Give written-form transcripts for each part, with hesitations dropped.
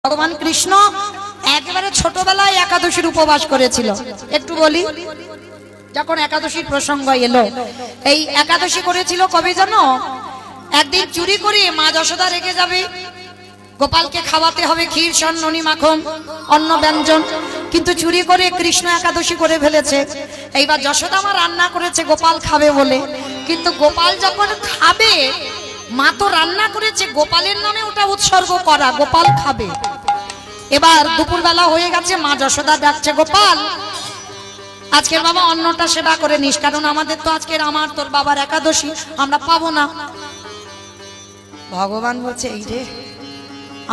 ভগবান কৃষ্ণ একেবারে ছোটবেলায় একাদশীর উপবাস করেছিল। একটু বলি, যখন একাদশীর প্রসঙ্গ এলো, এই একাদশী করেছিল কবে জানো? একদিন চুরি করে মা যশোদা রেখে যাবে, গোপালকে খাওয়াতে হবে ক্ষীর সন্ননি মাখন অন্ন ব্যঞ্জন, কিন্তু চুরি করে কৃষ্ণ একাদশী করে ফেলেছে। এইবার যশোদা মা রান্না করেছে গোপাল খাবে বলে, কিন্তু গোপাল যখন খাবে, মা তো রান্না করেছে গোপালের নামে ওটা উৎসর্গ করা, গোপাল খাবে। এবার দুপুরবেলা হয়ে গেছে, মা যশোদা ডাকছে, গোপাল আজকের বাবা অন্নটা সেবা করে নিস, কারণ আমাদের তো আজকের আমার তোর বাবার একাদশী, আমরা পাবো না। ভগবান বলছে, এই রে,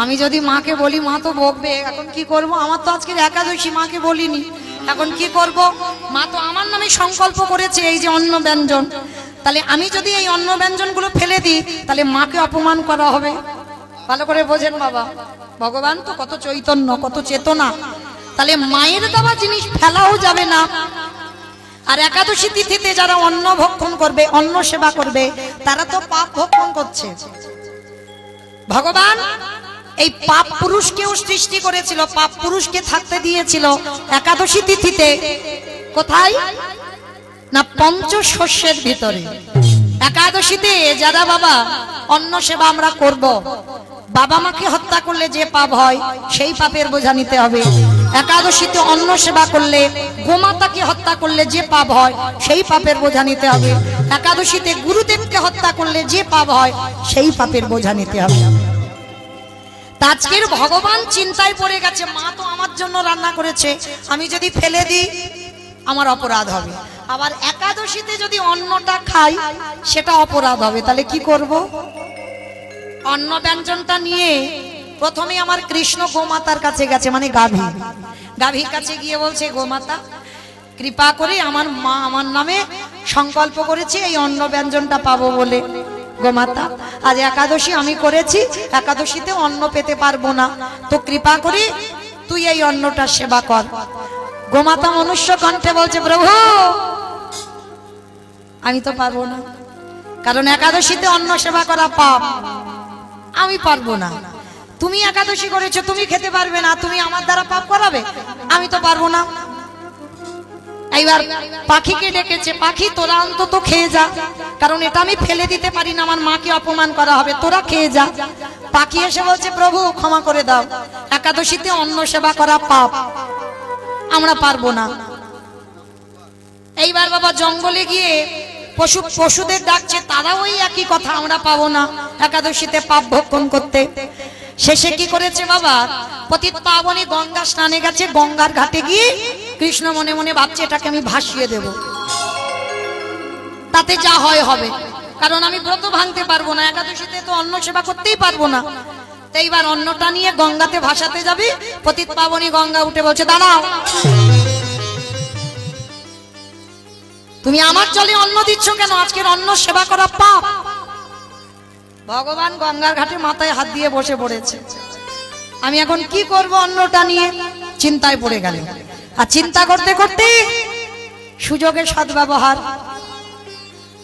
আমি যদি মাকে বলি মা তো বকবে, এখন কি করব? আমার তো আজকের একাদশী, মাকে বলিনি, এখন কি করব? মা তো আমার নামে সংকল্প করেছে এই যে অন্ন ব্যঞ্জন, তাহলে আমি যদি এই অন্ন ব্যঞ্জন গুলো ফেলে দিই তাহলে মাকে অপমান করা হবে। ভালো করে বোঝেন বাবা, ভগবান তো কত চৈতন্য, কত চেতনা, তাহলে মায়ের দেওয়া জিনিস ফেলাও যাবে না। আর একাদশী তিথিতে যারা অন্ন ভক্ষণ করবে, অন্ন সেবা করবে, তারা তো পাপ ভক্ষণ করছে। ভগবান এই পাপ পুরুষকেও সৃষ্টি করেছিল, পাপ পুরুষকে থাকতে দিয়েছিল একাদশী তিথিতে। কোথায় না? পঞ্চশস্যের ভিতরে। একাদশীতে যারা বাবা অন্ন সেবা আমরা করব, বাবা মাকে হত্যা করলে যে পাপ হয় সেই পাপের বোঝা নিতে হবে। একাদশীতে অন্ন সেবা করলে, গোমাতাকে হত্যা করলে যে পাপ হয় সেই পাপের বোঝা নিতে হবে। একাদশীতে গুরুদেবকে হত্যা করলে যে পাপ হয় সেই পাপের বোঝা নিতে হবে। আজকের ভগবান চিন্তায় পড়ে গেছে, মা তো আমার জন্য রান্না করেছে, আমি যদি ফেলে দিই আমার অপরাধ হবে। আবার একাদশীতে যদি অন্নটা খাই সেটা অপরাধ হবে, তাহলে কি করব? অন্ন ব্যঞ্জনটা নিয়ে প্রথমে আমার কৃষ্ণ গোমাতার কাছে গেছে, মানে গাভীর কাছে গিয়ে বলছে, গোমাতা কৃপা করে আমার মা আমার নামে সংকল্প করেছে এই অন্ন ব্যঞ্জনটা পাবো বলে। গোমাতা, আজ একাদশী আমি করেছি, একাদশীতে অন্ন পেতে পারবো না, তো কৃপা করে তুই এই অন্নটা সেবা কর। গোমাতা মনুষ্য কণ্ঠে বলছে, প্রভু আমি তো পারবো না, কারণ একাদশীতে অন্ন সেবা করা পাপ, আমি পারবো না। তুমি একাদশী করেছো, তুমি খেতে পারবে না, তুমি আমার দ্বারা পাপ করাবে, আমি তো পারবো না। এইবার পাখিকে ডেকেছে, পাখি তোরা অন্তত খেয়ে যা, কারণ এটা আমি ফেলে দিতে পারি না, আমার মাকে অপমান করা হবে, তোরা খেয়ে যা। পাখি এসে বলছে, প্রভু ক্ষমা করে দাও, একাদশীতে অন্ন সেবা করা পাপ, আমরা পারবো না। এইবার বাবা জঙ্গলে গিয়ে পশুদের ডাকছে, তারা ওই একই কথা, আমরা পাবো না একাদশীতে পাপ ভক্ষণ করতে। শেষে কি করেছে বাবা? পতিত পাবনী গঙ্গা স্নানে গেছে, গঙ্গার ঘাটে গিয়ে কৃষ্ণ মনে মনে ভাবছে, এটাকে আমি ভাসিয়ে দেব, তাতে যা হয় হবে, কারণ আমি ব্রত ভাঙতে পারবো না, একাদশীতে তো অন্ন সেবা করতেই পারবো না। এইবার অন্নটা নিয়ে গঙ্গাতে ভাসাতে যাবে, পতিত পাবনী গঙ্গা উঠে বলছে, দাঁড়াও, তুমি আমার জলে অন্ন দিচ্ছ কেন? আজকের অন্ন সেবা করা পাপ। ভগবান গঙ্গার ঘাটে মাথায় হাত দিয়ে বসে পড়েছে, আমি এখন কি করব অন্নটা নিয়ে? চিন্তায় পড়ে গেল। আর চিন্তা করতে করতে সুযোগের সদ্ব্যবহার।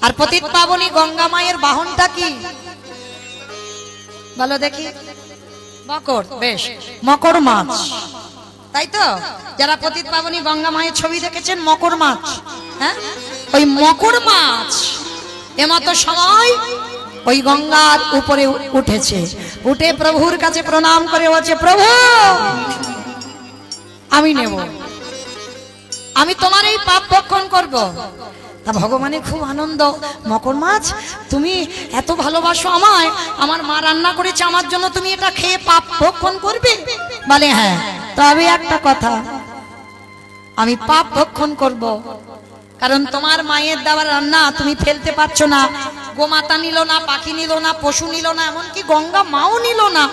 আর পতিত পাবনী গঙ্গা মায়ের বাহনটা কি বলো দেখি? মকর। বেশ, মকর মাছ, তাই তো? যারা পতিত পাবনী গঙ্গা মায়ের ছবি দেখেছেন, মকর মাছ, হ্যাঁ, ওই মকর মাছ এমতো সময় ওই গঙ্গার উপরে উঠেছে, উঠে প্রভুর কাছে প্রণাম করে বলছে, প্রভু আমি নেব, আমি তোমার এই পাপ ভক্ষণ করব। তা ভগবানের খুব আনন্দ, মকর মাছ তুমি এত ভালোবাসো আমায়, আমার মা রান্না করেছে আমার জন্য, তুমি এটা খেয়ে পাপ ভক্ষণ করবে? বলে হ্যাঁ, তবে একটা কথা, আমি পাপ ভক্ষণ করব, কারণ তোমার মায়ের দেওয়া রান্না তুমি ফেলতে পারছো না। গোমাতা নিল না, পাখি নিল না, পশু নিল না, এমনকি গঙ্গা মাও নিল না,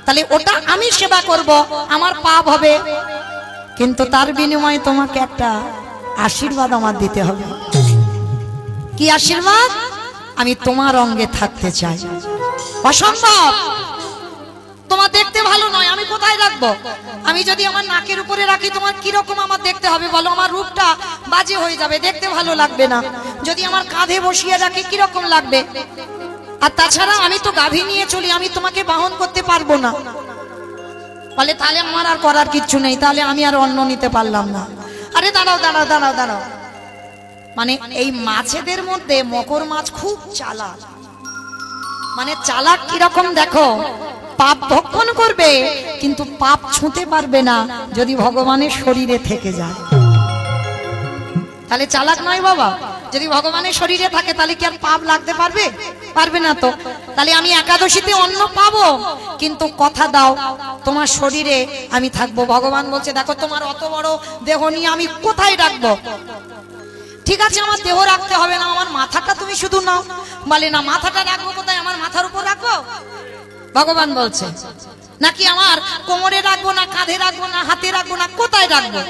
তাহলে ওটা আমি সেবা করব, আমার পাপ হবে, কিন্তু তার বিনিময়ে তোমাকে একটা আশীর্বাদ আমার দিতে হবে। কি আশীর্বাদ? আমি তোমার অঙ্গে থাকতে চাই। অসম্ভব, তোমার দেখতে ভালো নয়, আমি কোথায় রাখবো? আমি যদি আমার নাকের উপরে রাখি তোমার কিরকম আমার দেখতে হবে বলো? আমার রূপটা বাজে হয়ে যাবে, দেখতে ভালো লাগবে না। যদি আমার কাঁধে বসিয়ে রাখি কিরকম লাগবে? আর তাছাড়া আমি তো গাভী নিয়ে চলি, আমি তোমাকে বাহন করতে পারবো না। বলে তাহলে আমার আর করার কিচ্ছু নেই, তাহলে আমি আর অন্ন নিতে পারলাম না। আরে দাঁড়াও দাঁড়াও দাঁড়াও দাঁড়াও, মানে এই মাছেদের মধ্যে মকর মাছ খুব চালাক। মানে চালাক কিরকম দেখো, পাপ ভক্ষণ করবে কিন্তু পাপ ছুঁতে পারবে না যদি ভগবানের শরীরে থেকে যায়। তাহলে চালাক নয় বাবা? যদি ভগবানের শরীরে থাকে তাহলে কি আর পাপ লাগতে পারবে? পারবে না তো। তাহলে আমি একাদশীতে অন্ন পাবো, কিন্তু কথা দাও তোমার শরীরে আমি থাকবো। ভগবান বলছে দেখো তোমার অত বড় দেহ নিয়ে আমি কোথায় রাখবো? ঠিক আছে আমার দেহ রাখতে হবে না, আমার মাথাটা তুমি শুধু নাও। বলে না, মাথাটা রাখবো কোথায়? আমার মাথার উপর রাখবো? ভগবান বলছে নাকি আমার কোমরে রাখবো, না কাঁধে রাখবো, না হাতে রাখবো, না কোথায় রাখবো?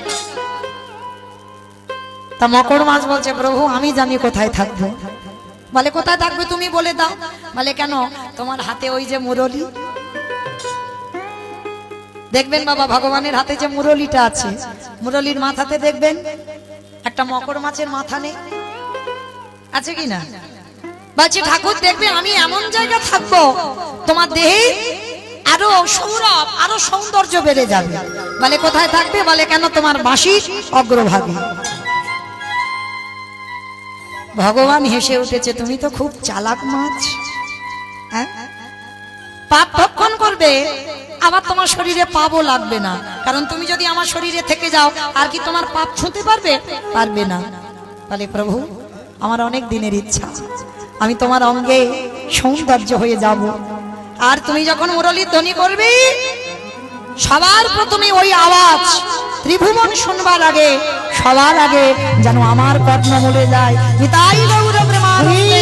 তা মকর মাছ বলছে প্রভু আমি জানি কোথায় থাকবো। বলে কোথায় থাকবে তুমি বলে দাও। বলে কেন, তোমার হাতে ওই যে মুরলি, দেখবেন বাবা ভগবানের হাতে যে মুরলিটা আছে, মুরলির মাথাতে দেখবেন একটা মকর মাছের মাথা নেই, আছে কি না? বলছে ঠাকুর দেখবে আমি এমন জায়গা থাকবো তোমার দেহে আরো সৌরভ আরো সৌন্দর্য বেড়ে যাবে। বলে কোথায় থাকবে? বলে কেন, তোমার বাঁশির অগ্রভাগে। ভগবান হেসে উঠেছে, তুমি তো খুব চালাক মাছ। হ্যাঁ, পাপ ভক্ষণ করবে আবার তোমার শরীরে পাপও লাগবে না, কারণ তুমি যদি আমার শরীরে থেকে যাও আর কি তোমার পাপ ছুঁতে পারবে? পারবে না। বলে প্রভু আমার অনেক দিনের ইচ্ছা, আমি তোমার অঙ্গে সৌন্দর্য হয়ে যাব। আর তুমি যখন মুরলীর ধ্বনি করবে সবার প্রথমে ওই আওয়াজ ত্রিভুবন শুনবার আগে সবার আগে যেন আমার কর্ণমূলে যায়। নিতাই গৌর প্রেমানন্দে।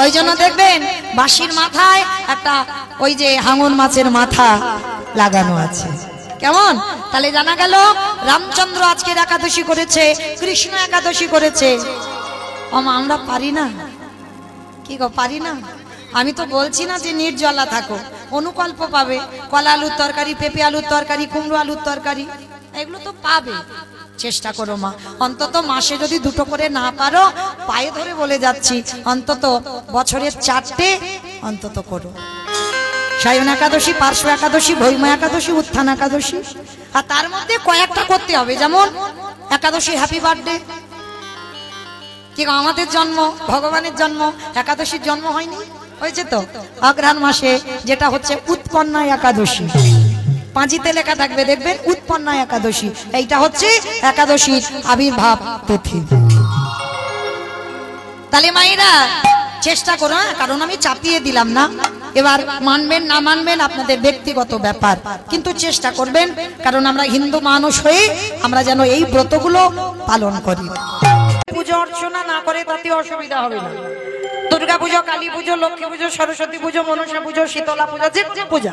ওই জন্য দেখবেন বাঁশির মাথায় একটা ওই যে হাঙর মাছের মাথা লাগানো আছে। কেমন? তাহলে জানা গেল রামচন্দ্র আজকের একাদশী করেছে, কৃষ্ণ একাদশী করেছে। আমরা পারি না? কি গো পারি না? আমি তো বলছি না যে নির্জলা থাকো, অনুকল্প পাবে। কলা আলুর তরকারি, পেঁপে আলুর তরকারি, কুমড়ো আলুর তরকারি, এগুলো তো পাবে। চেষ্টা করো মা, অন্তত মাসে যদি দুটো করে না পারো পায়ে ধরে বলে যাচ্ছি অন্তত বছরের 4টে অন্তত করো। সায়ন একাদশী, পার্শ্ব একাদশী, ভৈমা একাদশী, উত্থান একাদশী, আর তার মধ্যে কয়েকটা করতে হবে। যেমন একাদশী হ্যাপি বার্থডে। কি আমাদের জন্ম, ভগবানের জন্ম, একাদশীর জন্ম হয়নি? হয়েছে তো অগ্রহায়ণ মাসে, যেটা হচ্ছে উৎপন্না একাদশী। পাঁচিতে লেখা থাকবে দেখবেন উৎপন্না একাদশী। এইটা হচ্ছে একাদশীর আবির্ভাব তিথি। তাহলে মায়েরা চেষ্টা করো, কারণ আমি চাপিয়ে দিলাম না। এবার মানবেন না মানবেন আপনাদের ব্যক্তিগত ব্যাপার, কিন্তু চেষ্টা করবেন, কারণ আমরা হিন্দু মানুষ হয়ে আমরা যেন এই ব্রতগুলো পালন করি। পুজো অর্চনা না করে তাতে অসুবিধা হবে না। দুর্গা পুজো, কালী পুজো, লক্ষ্মী পুজো, সরস্বতী পুজো, মনসা পুজো, শীতলা পূজা, যে পূজা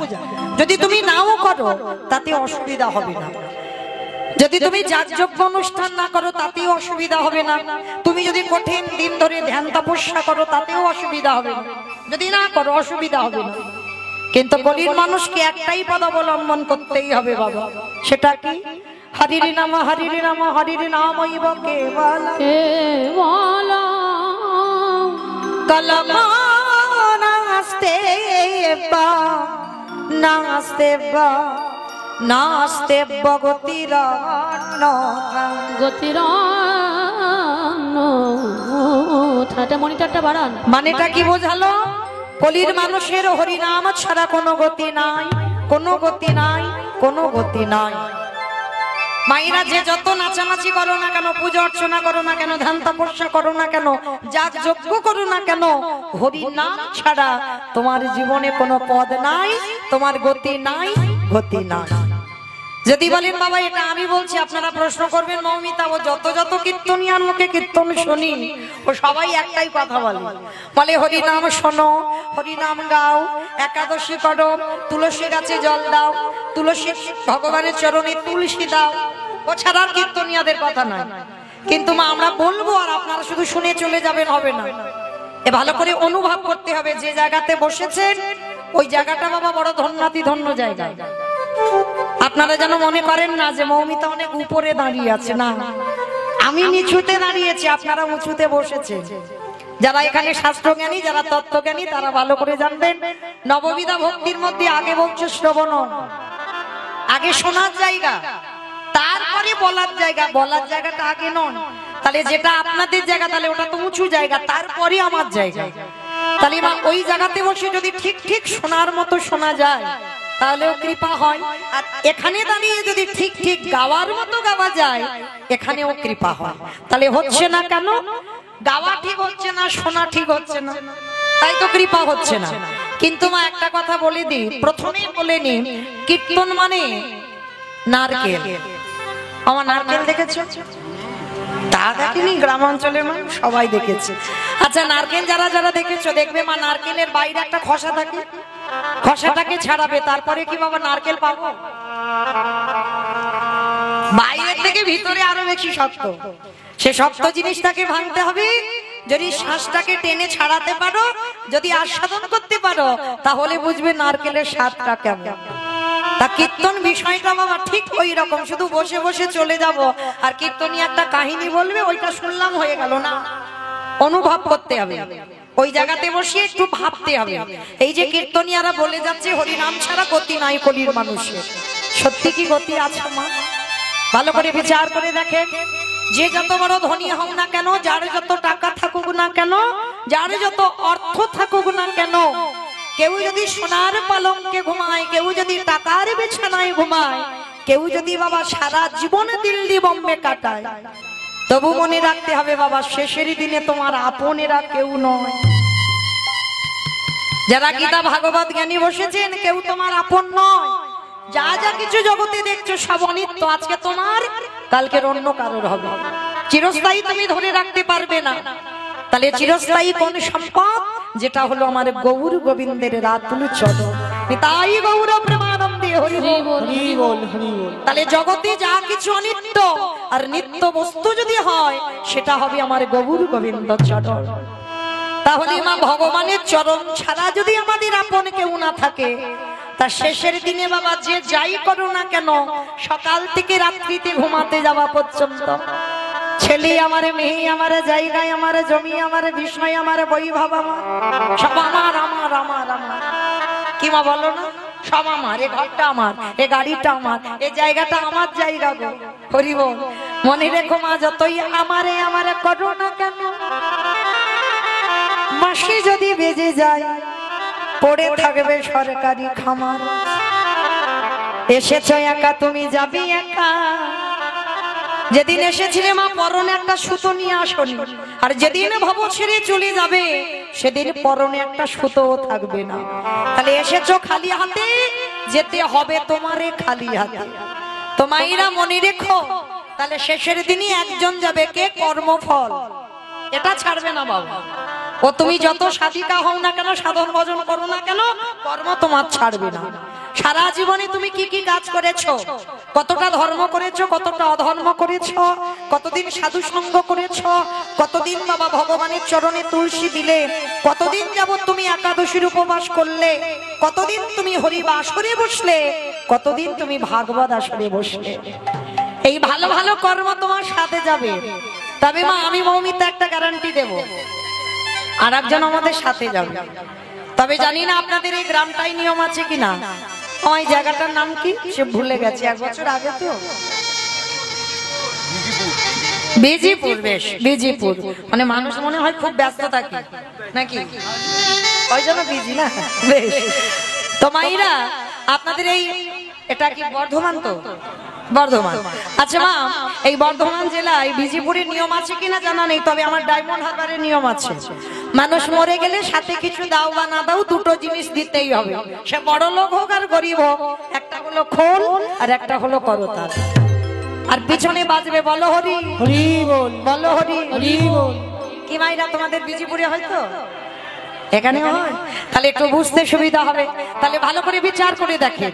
যদি তুমি নাও করো তাতে অসুবিধা হবে না। যদি তুমি যাগযজ্ঞ অনুষ্ঠান না করো তাতেও অসুবিধা হবে না। তুমি যদি কঠিন দিন ধরে ধ্যান তপস্যা করো তাতেও অসুবিধা হবে না। যদি না করো অসুবিধা হবে না। কিন্তু কলির মানুষকে একটাই পদ অবলম্বন করতেই হবে বাবা, সেটা কি? হরির নাম হরির নাম হরির নামৈব কেবল কলমা নাস্তে বা নাস্তে বা নাস্তে গতির গতির মনিটরটা বাড়ান। মানেটা কি বোঝালো? কলির মানুষের হরিনাম ছাড়া কোনো গতি নাই, কোনো গতি নাই, কোনো গতি নাই। মায়েরা যে যত নাচানাচি করো না কেন, পূজা অর্চনা করো না কেন, ধ্যান তপস্যা করো না কেন, যাগযজ্ঞ করো না কেন, হরির নাম ছাড়া তোমার জীবনে কোনো পদ নাই, তোমার গতি নাই, গতি নাই। যদি বলেন বাবা এটা আমি বলছি, আপনারা প্রশ্ন করবেন মৌমিতা ও যত যত কীর্তনিয়ার মুখে কীর্তন শুনি ও সবাই একটাই কথা বলে, বলে হরি নাম শোনো, হরি নাম গাও, একাদশী করো, তুলসী গাছে জল দাও, তুলসী ভগবানের চরণে তুলসী দাও, ও ছাড়া কীর্তনিয়াদের কথা নয়। কিন্তু মা আমরা বলবো আর আপনারা শুধু শুনে চলে যাবেন হবে না। এ ভালো করে অনুভব করতে হবে যে জায়গাতে বসেছেন ওই জায়গাটা বাবা বড় ধন্যাতি ধন্য জায়গা। আপনারা যেন মনে করেন না যে মৌমিতা অনেক উপরে দাঁড়িয়ে আছে, না আমি নিচুতে দাঁড়িয়েছি, আপনারা উঁচুতে বসেছেন। যারা এখানে শাস্ত্রজ্ঞানী, যারা তত্ত্বজ্ঞানী, তারা ভালো করে জানবেন নববিধা ভক্তির মধ্যে আগে বলছে শ্রবণ, আগে শোনার জায়গা, তারপরে বলার জায়গা। বলার জায়গাটা আগে নয়, তাহলে যেটা আপনাদের জায়গা তাহলে ওটা তো উঁচু জায়গা, তারপরে আমার জায়গা। তাহলে ওই জায়গাতে বসে যদি ঠিক ঠিক শোনার মতো শোনা যায় তাহলেও কৃপা হয়, আর এখানে দাঁড়িয়ে যদি ঠিক ঠিক গাওয়ার মতো গাওয়া যায় এখানেও কৃপা হয়। তাহলে হচ্ছে না কেন? গাওয়া ঠিক হচ্ছে না, শোনা ঠিক হচ্ছে না, তাই তো কৃপা হচ্ছে না। কিন্তু মা একটা কথা বলে দিই, প্রথমেই বলে নি, কীর্তন মানে নারকেল। আমার নারকেল দেখেছো? তা দেখিনি, গ্রামাঞ্চলের মানুষ সবাই দেখেছে। আচ্ছা, নারকেল যারা যারা দেখেছো দেখবে মা নারকেলের বাইরে একটা খসা থাকে, খসাটাকে ছাড়াবে, তারপরে কি বাবা নারকেল পাবো? বাইরের থেকে ভিতরে আরো বেশি শক্ত, সে শক্ত জিনিসটাকে ভাঙতে হবে। যদি শ্বাসটাকে টেনে ছাড়াতে পারো, যদি আস্বাদন করতে পারো, তাহলে বুঝবে নারকেলের স্বাদটা কেমন। তা কীর্তন বিষয়টা বাবা ঠিক ওই রকম, শুধু বসে বসে চলে যাব আর কীর্তনী একটা কাহিনী বলবে, ওইটা শুনলাম হয়ে গেল না, অনুভব করতে হবে। ওই জায়গাতে বসে একটু ভাবতে হবে। এই যে কীর্তনীয়ারা বলে যাচ্ছে হরিনাম ছাড়া গতি নাই কলির মানুষের, সত্যি কি গতি আছে মা? ভালো করে বিচার করে দেখে। যে যত বড় ধনী হও না কেন, যার যত টাকা থাকুক না কেন, যার যত অর্থ থাকুক না কেন, কেউ যদি সোনার পালঙ্কে ঘুমায়, কেউ যদি টাকার বিছানায় ঘুমায়, কেউ যদি বাবা সারা জীবনে দিল্লি বোম্বে কাটায়, তবু মনে রাখতে হবে বাবা শেষের দিনে তোমার আপনেরা কেউ নয়। যারা গীতা ভাগবত জ্ঞানী বসেছেন কেউ তোমার আপন নয়। যা যা কিছু জগতে দেখছো সব অনিত্য, আজকে তোমার কালকের অন্য কারোর হবে, চিরস্থায়ী তুমি ধরে রাখতে পারবে না। তাহলে চিরস্থায়ী কোন সম্পদ? যেটা হলো আমার গৌর গোবিন্দের রাতুল চরণ, তাই গৌর প্রেমানন্দে হরি বল হরি বল হরি বল। তাহলে জগতে যা কিছু অনিত্য আর নিত্য বস্তু যদি হয় সেটা হবে আমার গৌর গোবিন্দ চরণ। তাহলে মা ভগবানের চরণ ছাড়া যদি আমাদের আপন কেউ না থাকে, তা শেষের দিনে বাবা যে যাই করো না কেন, সকাল থেকে রাত্রিতে ঘুমাতে যাওয়া পর্যন্ত, ছেলে আমার, মেয়ে আমার, জায়গায় আমার, জমি আমার, বিষয় আমার, বৈভব আমার, সব আমার আমার আমার আমার। কি মা বলো না? সব আমার, এ ঘরটা আমার, এ গাড়িটা আমার, এ জায়গাটা আমার জায়গা গো, হরি বল। মনে রেখো মা, যতই আমারে আমারে করো না কেন, মাসি যদি বেজে যায় পড়ে থাকবে সরকারি খামার। এসেছো একা, তুমি যাবি একা। যেদিন এসেছিলে মা পরনে একটা সুতো নিয়ে আসনি, আর যেদিন ভব ছেড়ে চলে যাবে সেদিন পরনে একটা সুতো থাকবে না। তাহলে এসেছো খালি হাতে, যেতে হবে তোমারে খালি হাতে। তো মায়েরা মনে রেখো, তাহলে শেষের দিনই একজন যাবে, কে? কর্মফল। এটা ছাড়বে না বাবা। ও তুমি যত সাধিকা হও না কেন, সাধন ভজন করো না কেন, কর্ম তোমার ছাড়বে না। সারা জীবনে তুমি কি কি কাজ করেছো, কতটা ধর্ম করেছো, কতটা অধর্ম করেছো, কতদিন সাধু সঙ্গ করেছো, কতদিন বাবা ভগবানের চরণে তুলসী দিলে, কতদিন যাবত তুমি একাদশীর উপবাস করলে, কতদিন তুমি হরিবা আসরে বসলে, কতদিন তুমি ভাগবত আসরে বসলে। এই ভালো ভালো কর্ম তোমার সাথে যাবে। তবে মা আমি মৌমিতা একটা গ্যারান্টি দেব, আর একজন আমাদের সাথে যাবে। তবে জানি না আপনাদের এই গ্রামটাই নিয়ম আছে কিনা, ওই জায়গাটার নাম কি সে ভুলে গেছে, 1 বছর আগে তো। বিজিপুর। বেশ, বিজিপুর মানে মানুষ মনে হয় খুব ব্যস্ত থাকে নাকি, ওই জন্য বিজি না। বেশ, তো মাইরা আপনাদের এই, এটা কি বর্ধমান? তো বর্ধমান। আচ্ছা মা, এই বর্ধমান জেলায় বিজিপুরের নিয়ম আছে কিনা জানা নেই, তবে আমার ডায়মন্ড হারবারের নিয়ম আছে। মানুষ মরে গেলে সাথে কিছু দাও বা না দাও, দুটো জিনিস দিতেই হবে, সে বড় লোক হোক আর গরিব হোক। একটা হলো খোল আর একটা হলো করতাল। আর পিছনে বাজবে বলো হরি হরি বল, বলো হরি হরি বল। কি মাইরা তোমাদের বিজিপুরে হয়তো এখানে হয়, তাহলে একটু বুঝতে সুবিধা হবে। তাহলে ভালো করে বিচার করে দেখেন,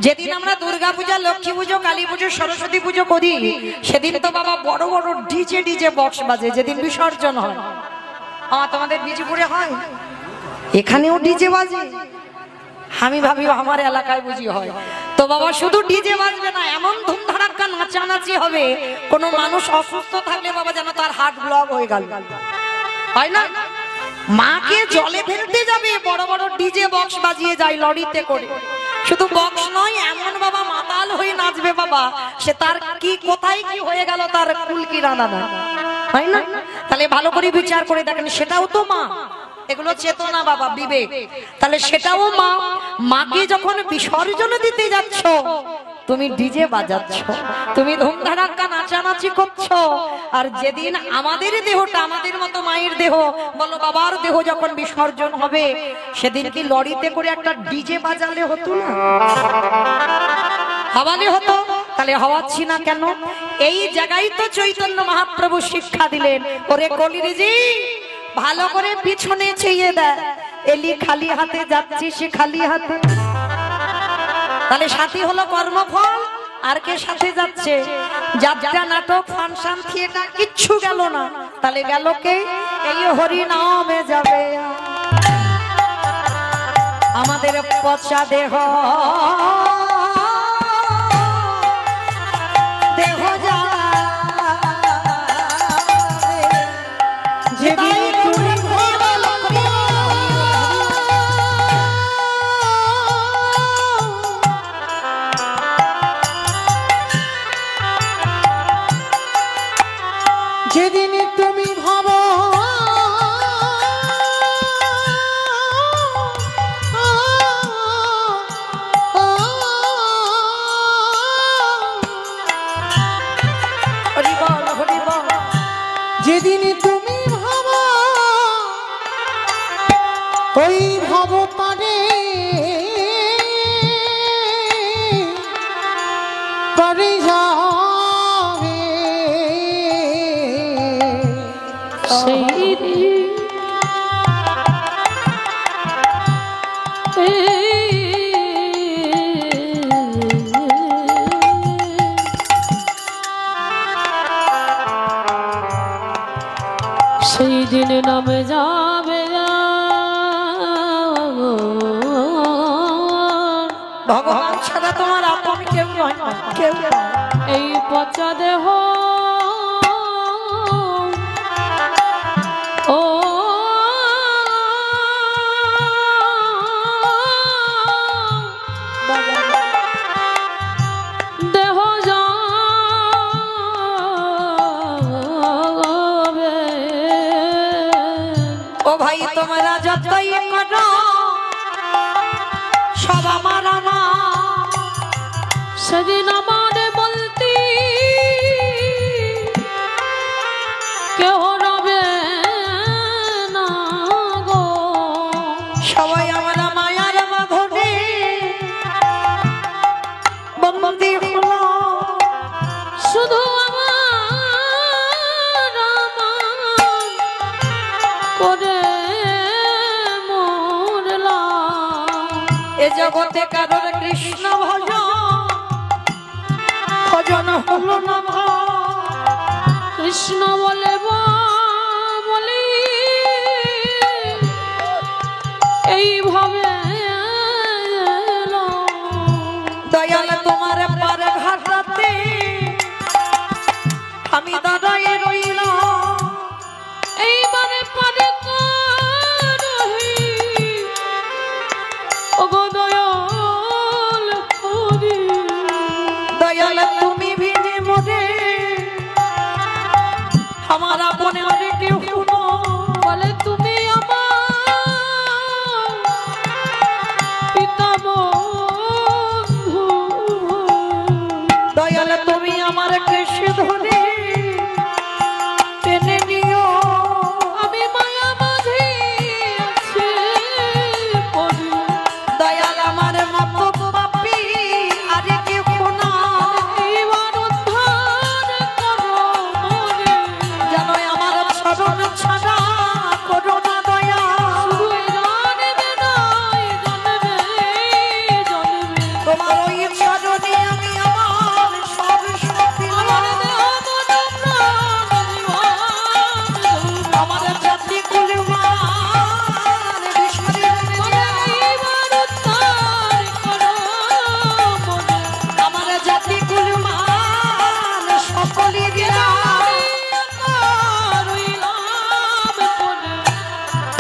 যেদিন আমরা দুর্গা পূজা, লক্ষ্মী পুজো, কালী পুজো, সরস্বতী পুজো করি, সেদিন তো বাবা বড় বড় ডিজে বক্স বাজে। যেদিন বিসর্জন হয়, তোমাদের বিজিপুরে হয়, এখানেও ডিজে বাজে। আমি ভাবি আমার এলাকায় বুঝি হয়। তো বাবা শুধু ডিজে বাজবে না, এমন ধুমধাড়াক্কা নাচানাচি হবে, কোনো মানুষ অসুস্থ থাকলে বাবা যেন তার হার্ট ব্লক হয়ে গেল, হয় না? মাকে জলে ফেলতে যাবে, বড় বড় ডিজে বক্স বাজিয়ে যায় লরিতে করে। শুধু বক্স নয়, এমন বাবা মাতাল হয়ে নাচবে বাবা, সে তার কি কোথায় কি হয়ে গেল তার কুল কি রানা না, হয় না? তাহলে ভালো করে বিচার করে দেখেন, সেটাও তো মা। এগুলো চেতনা বাবা, বিবেক। তাহলে সেটাও মা। মাকে যখন বিসর্জন দিতে যাচ্ছ, তুমি ডিজে বাজাচ্ছ, তুমি ধুমধাড়াক্কা নাচানাচি করছো। আর যেদিন আমাদের দেহটা, আমাদের মতো মায়ের দেহ, বলো বাবার দেহ যখন বিসর্জন হবে, সেদিন কি লরিতে করে একটা ডিজে বাজালে হতো না? হাওয়ালে হতো। তাহলে হাওয়াচ্ছি না কেন? এই জায়গায় তো চৈতন্য মহাপ্রভু শিক্ষা দিলেন, ওরে কলিরেজি ভালো করে পিছনে চেয়ে দেয়, এলি খালি হাতে যাচ্ছি, সে খালি হাতে। তাহলে সাথী হলো কর্মফল, আর কে সাথে যাচ্ছে? যাত্রা, নাটক, ফাংশন, থিয়েটার কিচ্ছু গেল না। তাহলে গেল কে? এই হরি নামে যাবে আমাদের পচা দেহ, দেহ যা যেদিন তুমি ভাবো যেদিন তুমি ভাবো ওই ভাব পারে করে যাবে সেই দিন সেই দিন নামে যাবে ভগবান ছাড়া তোমার আপন কেউ নয়, কেউ নয়। এই পচা দেহ ও দেহ যাবে। ও ভাই তোমরা যতই করো সব আমার আমার, সেদিন আমার বলতে কেউ রবে না গো। সবাই আমরা মায়ার বাঁধনে বন্দী হলো। শুধু আমার করে মরলাম। এ জগতে কারোর কৃষ্ণ ভজন হলো না ভাই। কৃষ্ণ বলে বলি এইভাবে দয়াল তোমার পার ঘাটাতে আমি দাঁড়ায় রইলাম। এইবারে পারে ওগো দয়াল হরি। দয়াল তুমি ভিনে মরে আমার আপনে অনেক কেউ বলে তুমি আমার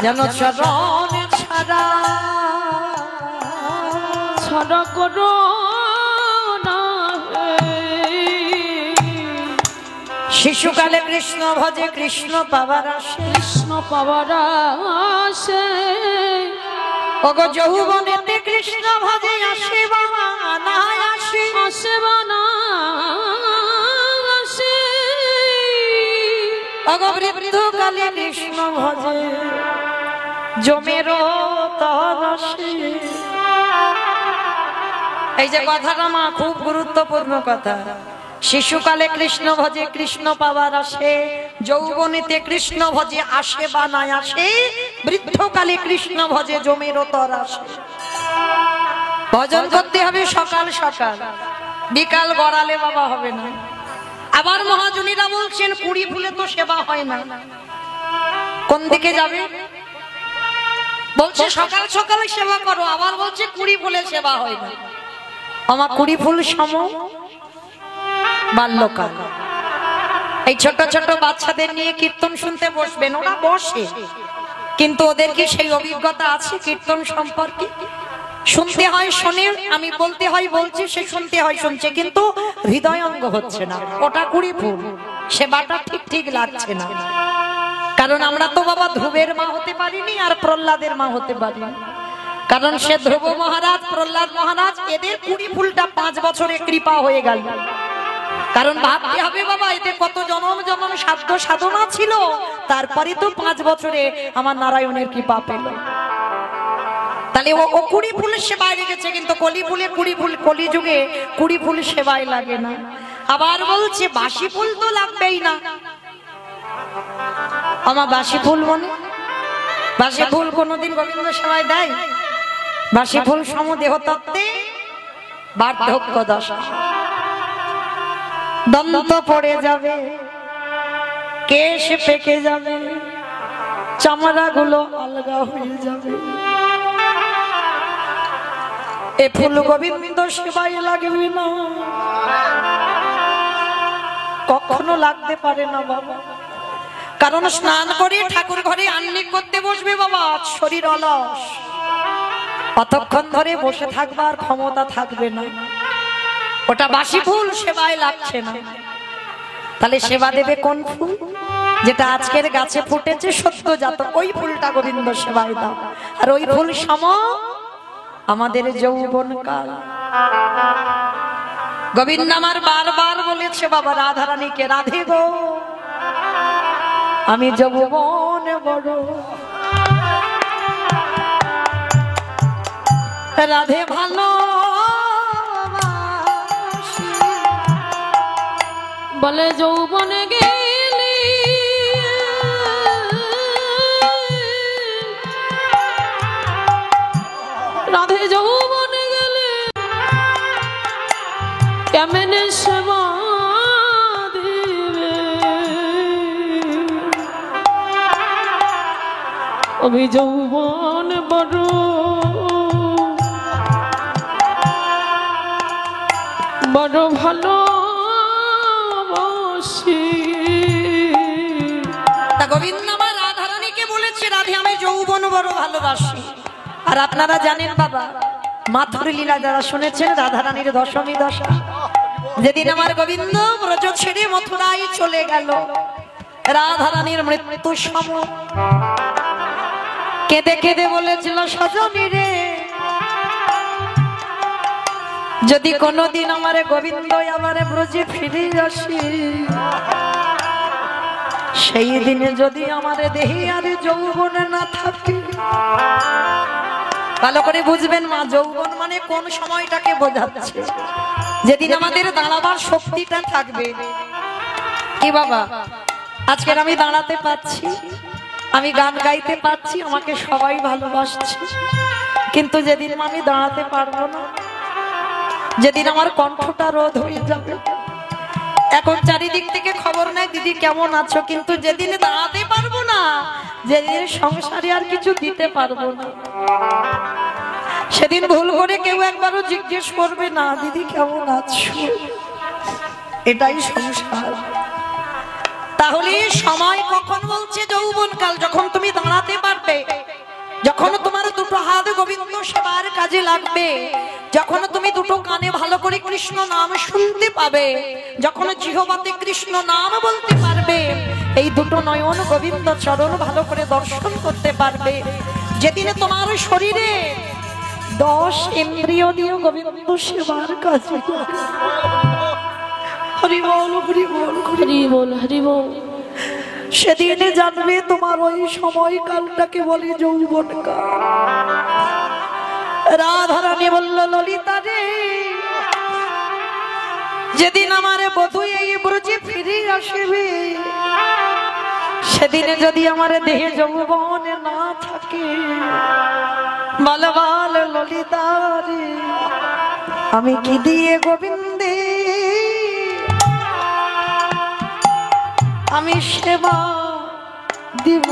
যেন চরণে ছাড়া ছাড়া করো না হে। শিশুকালে কৃষ্ণ ভজে কৃষ্ণ পাবার আসে, কৃষ্ণ পাওয়ার আসে, ওগো যৌবনেতে কৃষ্ণ ভজে আসে বাবা না আসে, আসে বা না আসে, ওগো বৃদ্ধকালে কৃষ্ণ ভজে জমেরও তর আসে। এই যে কথাটা মা খুব গুরুত্বপূর্ণ কথা। শিশুকালে কৃষ্ণ ভজে কৃষ্ণ পাওয়ার আসে, যৌবনীতে কৃষ্ণ ভজে আসে বা না আসে, বৃদ্ধকালে কৃষ্ণ ভজে জমেরও তর আসে। ভজন করতে হবে সকাল সকাল, বিকাল গড়ালে বাবা হবে না। আবার মহাজনীরা বলছেন কুড়ি ফুলে তো সেবা হয় না, কোন দিকে যাবে? বলছে সকাল সকালে সেবা করো, আবার বলছে কুড়ি ফুলে সেবা হয় না। আমার কুড়ি ফুল সম বাল্যকাল। এই ছোট ছোট বাচ্চাদের নিয়ে কীর্তন শুনতে বসবেন, ওরা বসে, কিন্তু ওদের কি সেই অভিজ্ঞতা আছে কীর্তন সম্পর্কে? শুনতে হয় শোনে, আমি বলতে হয় বলছি, সে শুনতে হয় শুনছে, কিন্তু হৃদয়ঙ্গ হচ্ছে না। ওটা কুড়ি ফুল, সেবাটা ঠিক ঠিক লাগছে না। কারণ আমরা তো বাবা ধ্রুবের মা হতে পারিনি আর প্রহ্লাদের মা হতে পারিনি। কারণ সে ধ্রুব মহারাজ, প্রহ্লাদ মহারাজ, এদের কুড়ি ফুলটা 5 বছরে কৃপা হয়ে গেল। কারণ ভাবতে হবে বাবা, এতে কত জনম জনম সাধ্য সাধনা ছিল, তারপরে তো 5 বছরে আমার নারায়ণের কৃপা পেল। তাহলে ও কুড়ি ফুলের সেবায় লেগেছে, কিন্তু কলি ফুলে কুড়ি ফুল, কলি যুগে কুড়ি ফুল সেবায় লাগে না। আবার বলছে বাসি ফুল তো লাগবেই না। আমার বাসি ফুল মনে, বাসি ফুল কোনদিন গোবিন্দ সেবায় দেয়? বাসি ফুল সম দেহতত্ত্বে বার্ধক্য দশা, দন্ত পড়ে যাবে, কেশ পেকে যাবে, চামড়া গুলো আলগা হয়ে যাবে। এ ফুল গোবিন্দ সেবায় লাগবে না, কখনো লাগতে পারে না বাবা। কারণ স্নান করে ঠাকুর ঘরে আহ্নিক করতে বসবে বাবা, শরীর অলস, অতক্ষণ ধরে বসে থাকবার ক্ষমতা থাকবে না। ওটা বাসি ফুল, সেবায় লাগছে না। তাহলে সেবা দেবে কোন ফুল? যেটা আজকের গাছে ফুটেছে সদ্যজাত, ওই ফুলটা গোবিন্দ সেবায় দাও। আর ওই ফুল সম আমাদের যৌবন কাল। গোবিন্দ আমার বারবার বলেছে বাবা রাধারানীকে, রাধে গো আমি যৌবন বড়, রাধে ভালো বলে যৌবনে গেলি রাধে, যৌবনে গেলে কেমনে সেবা দিবে, আমি যৌবন বড় বড় ভালো গোবিন্দ আমার রাধারানীকে বলেছে, রাধে আমি যৌবন বড় ভালোবাসি। আর আপনারা জানেন বাবা, মাথুর লীলা যারা শুনেছেন, রাধারানীর দশমী দশা, যেদিন আমার গোবিন্দ ব্রজ ছেড়ে মথুরায় চলে গেল, রাধারানীর মৃত্যু সময় কেঁদে কেঁদে বলেছিল, সজনী রে যদি কোনদিন আমার গোবিন্দ আমার ব্রজে ফিরে আসি, সেই দিনে যদি আমার দেহে আর যৌবনে না থাকে। ভালো করে বুঝবেন মা, যৌবন মানে কোন সময়টাকে বোঝাচ্ছে? যেদিন আমাদের দাঁড়াবার শক্তিটা থাকবে। কি বাবা, আজকের আমি দাঁড়াতে পারছি, আমি গান গাইতে পারছি, আমাকে সবাই ভালোবাসছে, কিন্তু যেদিন আমি দাঁড়াতে পারবো না, যেদিন আমার কণ্ঠটা রোধ হয়ে যাবে। এখন চারিদিক থেকে খবর নাই দিদি কেমন আছো, কিন্তু যেদিন দাঁড়াতে পারবো না, যেদিন সংসারে আর কিছু দিতে পারবো না, সেদিন ভুল করে কেউ একবারও জিজ্ঞেস করবে না দিদি কেমন আছো। এটাই সংসার। তাহলে সময় কখন বলছে? যৌবনকাল, যখন তুমি দাঁড়াতে পারবে, যখন তোমার দুটো হাত গোবিন্দ সেবার কাজে লাগবে, যখন তুমি দুটো কানে ভালো করে কৃষ্ণ নাম শুনতে পাবে, যখন জিহ্বাতে কৃষ্ণ নাম বলতে পারবে, এই দুটো নয়ন গোবিন্দ চরণ ভালো করে দর্শন করতে পারবে, যেদিনে তোমার শরীরে 10 ইন্দ্রিয় দিয়ে গোবিন্দ সেবার কাজে লাগবে। হরি বল, হরি বল, হরি বল, হরি বল। সেদিনে জানবে তোমার ওই সময়কালটাকে বলে যৌবনকাল। রাধারানী বলল, ললিতা রে, যেদিন আমার বধূ এই ব্রজে ফিরে আসবে, সেদিনে যদি আমার দেহে যৌবন না থাকে, বল বল ললিতা রে, আমি কি দিয়ে গোবিন্দে আমি সেবা দিব?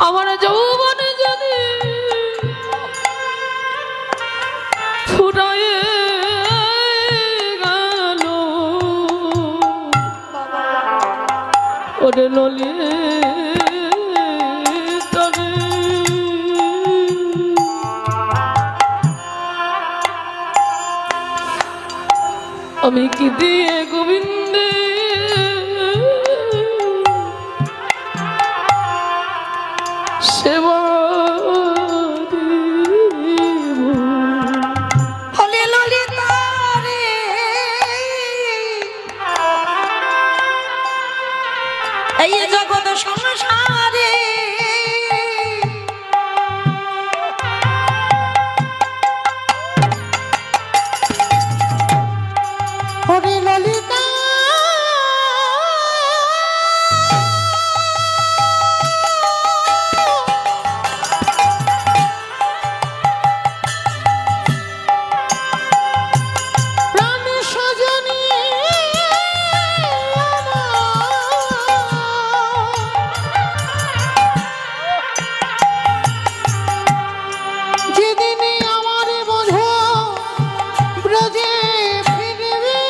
আমার যৌবনে যদি ফুরায় গেল, ওরে ললিতা রে, আমি কি দিয়ে গোবিন্দে সেবা দিব? হলে ললিতা রে, এই জগৎ সংসারে হরি ললিতা প্রাণ সজনী যেদিনে আমার বধূ ব্রজে ফিরবে,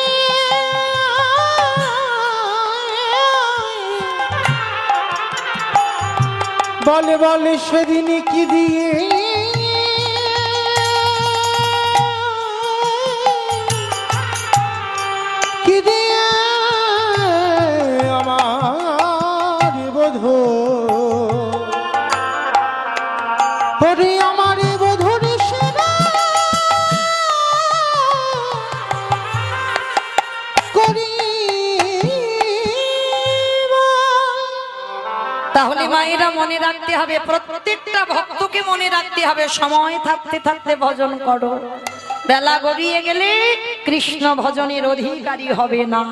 বলে বলে সেদিনে কি দিয়ে কি দিয়ে আমার বধূ, ওরে আমার বধূর সেবা করিব। তাহলে মায়েরা মনে রাখতে হবে, প্রত্যেকটা ভক্তকে মনে রাখতে হবে, সময় থাকতে থাকতে ভজন করো। বেলা গড়িয়ে গেলে কৃষ্ণ ভজনের অধিকারী হবে না।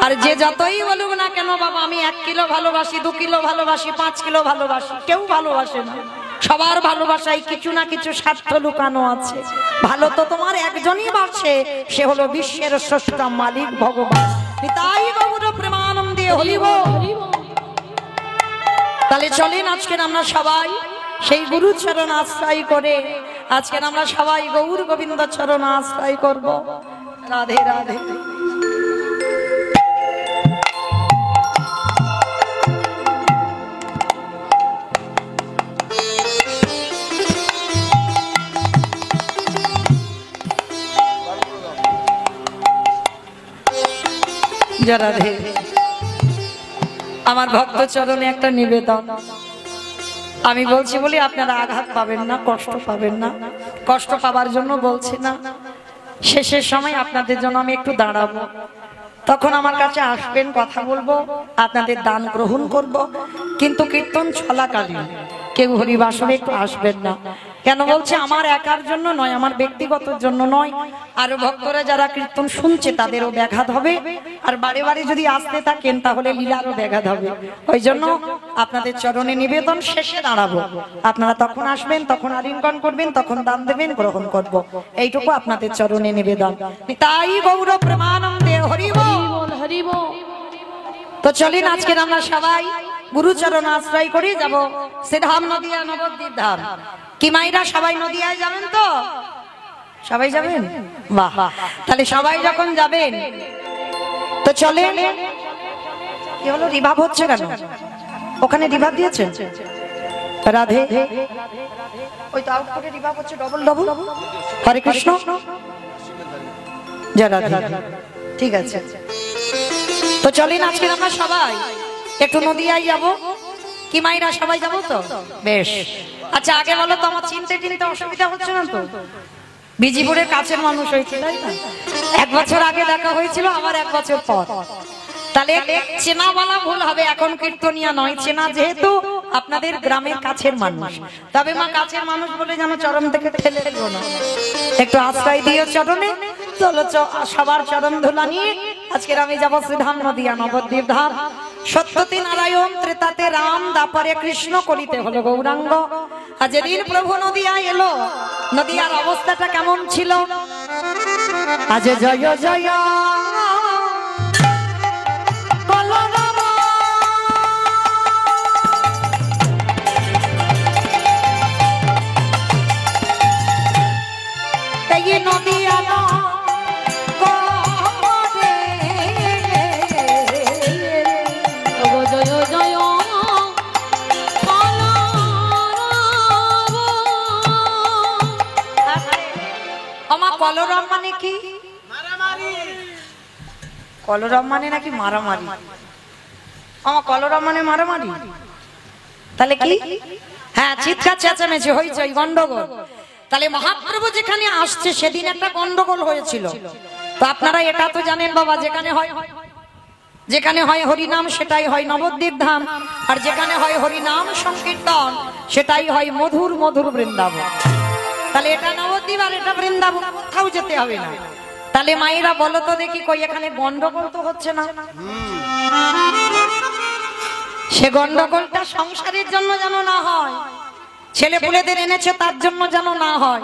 আর যে যতই বলুক না কেন, বাবা আমি 1 কিলো ভালোবাসি, 2 কিলো ভালোবাসি, 5 কিলো ভালোবাসি, কেউ ভালোবাসে না। সবার ভালোবাসায় কিছু না কিছু স্বার্থ লুকানো আছে। ভালো তো তোমার একজনই বাসে, সে হলো বিশ্বের স্রষ্টা মালিক ভগবান। তাই গৌর প্রেমানন্দে হরি বল। হরি বল। তাহলে চলেন আজকের আমরা সবাই সেই গুরু চরণ আশ্রয় করে, আজকের আমরা সবাই গৌর গোবিন্দ চরণ আশ্রয় করব। রাধে রাধে। রাধে। আমার ভক্ত চরণে একটা নিবেদন, আমি বলছি বলি আপনারা আঘাত পাবেন না, কষ্ট পাবেন না। কষ্ট পাবার জন্য বলছি না, শেষের সময় আপনাদের জন্য আমি একটু দাঁড়াবো, তখন আমার কাছে আসবেন, কথা বলবো, আপনাদের দান গ্রহণ করব। কিন্তু কীর্তন চলাকালীন কেউ হরিবাসরে একটু আসবেন না। কেন বলছে? আমার একার জন্য নয়, আমার ব্যক্তিগত জন্য নয়, আর ভক্তরা যারা কীর্তন শুনছে তাদেরও ব্যাঘাত হবে, আর বারে বারে যদি আসতে থাকেন তাহলে লীলারও ব্যাঘাত হবে। ওই জন্য আপনাদের চরণে নিবেদন, শেষে দাঁড়াবো, আপনারা তখন আসবেন, তখন আলিঙ্গন করবেন, তখন দান দেবেন, গ্রহণ করব, এইটুকু আপনাদের চরণে নিবেদন। তাই গৌর প্রেমানন্দে হরি বল। হরি বল। তো চলেন আজকে আমরা সবাই গুরুচরণ আশ্রয় করে যাব শ্রীধাম নদিয়া নবদ্বীপ ধাম। কি মাইরা সবাই নদিয়ায় যাবেন তো? সবাই যাবেন? বাহ, তাহলে সবাই যখন যাবেন তো চলেন। কি হলো, রিভাব হচ্ছে কেন? ওখানে রিভাব দিয়েছেন? রাধে, ওই তো আউটপুটে রিভাব হচ্ছে ডবল ডবল। হরে কৃষ্ণ, জয় রাধে। ঠিক আছে, তো চলেন আজকে আমরা সবাই একটু নদিয়ায় যাব। কি মাইরা সবাই যাবো তো? বেশ। আচ্ছা আগে বলো তো, আমার চিনতে চিনতে অসুবিধা হচ্ছে না তো? বিজিপুরের কাছের মানুষ হয়েছে তাই না? 1 বছর আগে দেখা হয়েছিল, আবার 1 বছর পর, তাহলে চেনা বলা ভুল হবে। এখন কীর্তনিয়া নয়, চেনা যেহেতু আপনাদের গ্রামের কাছের মানুষ। তবে মা কাছের মানুষ বলে যেন চরণ থেকে ঠেলে দিও না, একটু আশ্রয় দিও চরণে। চলো সবার চরণ ধুলা নিয়ে আজকের আমি যাবো শ্রীধাম নদিয়া নবদ্বীপ ধাম। সত্যতে নারায়ণ, ত্রেতাতে রাম, দাপরে কৃষ্ণ, করিতে হলো গৌরাঙ্গ। আর যেদিন প্রভু নদিয়া এলো, নদিয়ার অবস্থাটা কেমন ছিল? আজ জয় জয় বলরাম, এই নদিয়া জয় জয় কলরব মানে কি? কলরব মানে নাকি মারামারি? আমার কলরব মানে মারামারি, তাহলে কি? হ্যাঁ, চিৎকার চেঁচামেচি হইচই, গন্ডগোল। তাহলে মহাপ্রভু যেখানে আসছে সেদিন একটা গন্ডগোল হয়েছিল। তো আপনারা এটা তো জানেন বাবা, যেখানে হয় হরিনাম সেটাই হয় নবদ্বীপ ধাম, আর যেখানে হয় হরিনাম সংকীর্তন সেটাই হয় মধুর মধুর বৃন্দাবন। তাহলে এটা নবদ্বীপ আর এটা বৃন্দাবন, কোথাও যেতে হবে না। তাহলে মায়েরা বলো তো দেখি, কই এখানে গন্ডগোল তো হচ্ছে না? সে গন্ডগোলটা সংসারের জন্য যেন না হয়, ছেলে পুলেদের এনেছে তার জন্য যেন না হয়,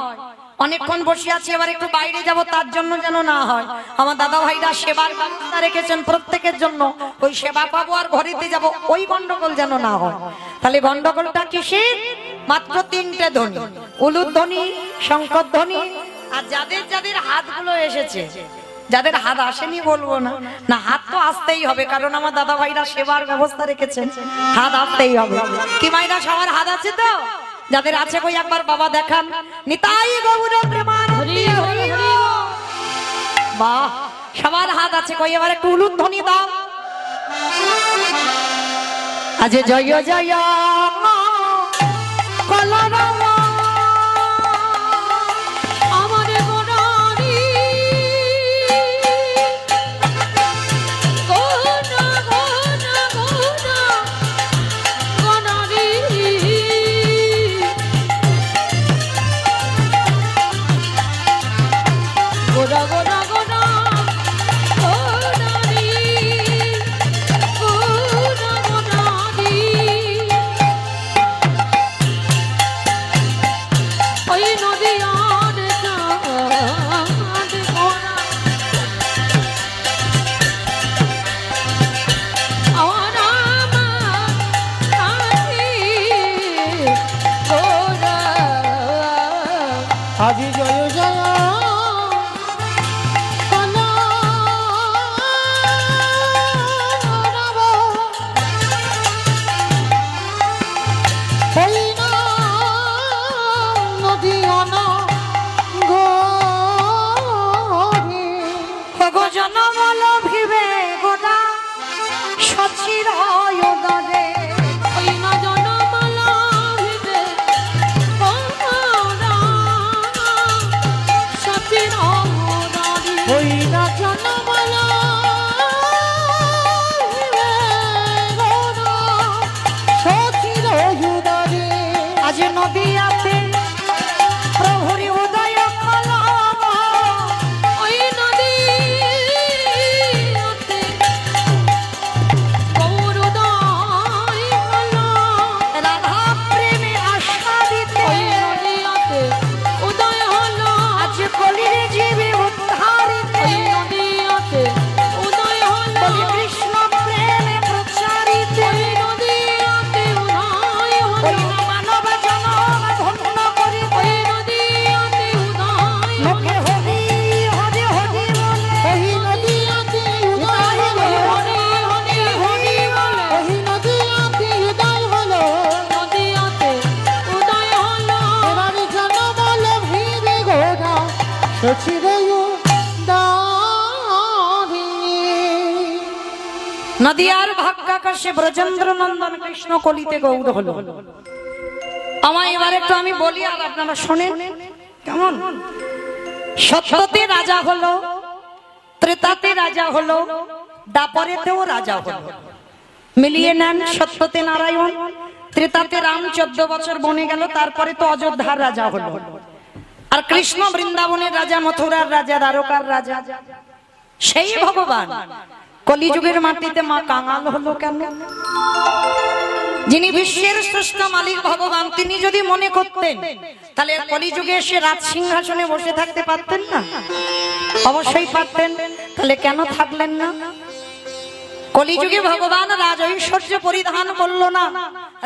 অনেকক্ষণ বসে আছি এবার একটু বাইরে যাব তার জন্য যেন না হয়। আমার দাদা ভাইরা সেবার ব্যবস্থা রেখেছেন প্রত্যেকের জন্য, ওই সেবা পাবো আর ঘরেতে যাব, ওই গন্ডগোল যেন না হয়। তাহলে গন্ডগোলটা কিসের? মাত্র 3টে ধ্বনি, উলুধ্বনি, শঙ্খধ্বনি, আর যাদের যাদের হাতগুলো এসেছে, যাদের হাত আসেনি বলবো না, না হাত তো আসতেই হবে, কারণ আমার দাদা ভাইরা সেবার ব্যবস্থা রেখেছেন, হাত আসতেই হবে। কি মাইরা সবার হাত আছে তো? যাদের আছে কই একবার বাবা দেখান। নিতাই গৌর প্রেমানন্দে হরি বল। বাহ, সবার হাত আছে কই, এবার একটু উলুধ্বনি দাও। আজ জয় জয় কলরব, আমার গোরারি গোনা গোনা গোনা গোনারি, গোনা গোনা গোনা গোনারি, গোনা গোনারি। ওই নদিয়ার চাঁদ মোরা, আমার কাছে গোরা, আজি জয় জয় কলরব, হই না নদিয়ান গরি, ভগ জনমল ভিবে গোদা সচির দরে। ওই না জনমালা ভিবে গোরা, সচির দরে। হই না জনমালা হিরে গোরা, সচির উদরে। আজ নদিয়াতে নদিয়ার ভাগ্যাকাশে ব্রজেন্দ্র নন্দন কৃষ্ণ কলিতে গৌর হলো। আমায় এবার একটু আমি বলি আর আপনারা শোনেন কেমন। সত্যতে রাজা হলো, ত্রেতাতে রাজা হলো, দাপরেতেও রাজা হলো। মিলিয়ে নেন, সত্যতে নারায়ণ, ত্রেতাতে রাম 14 বছর বনে গেল, তারপরে তো অযোধ্যার রাজা হলো। আর কৃষ্ণ বৃন্দাবনের রাজা, মথুরার রাজা, দ্বারকার রাজা। সেই ভগবান কলিযুগের মাটিতে মা কাঙাল হলো কেন? যিনি বিশ্বের স্রষ্টা মালিক ভগবান, তিনি যদি মনে করতেন তাহলে কলিযুগে এসে রাজ সিংহাসনে বসে থাকতে পারতেন না? অবশ্যই পারতেন। তাহলে কেন থাকলেন না? কলিযুগে ভগবান রাজ ঐশ্বর্য পরিধান করলো না,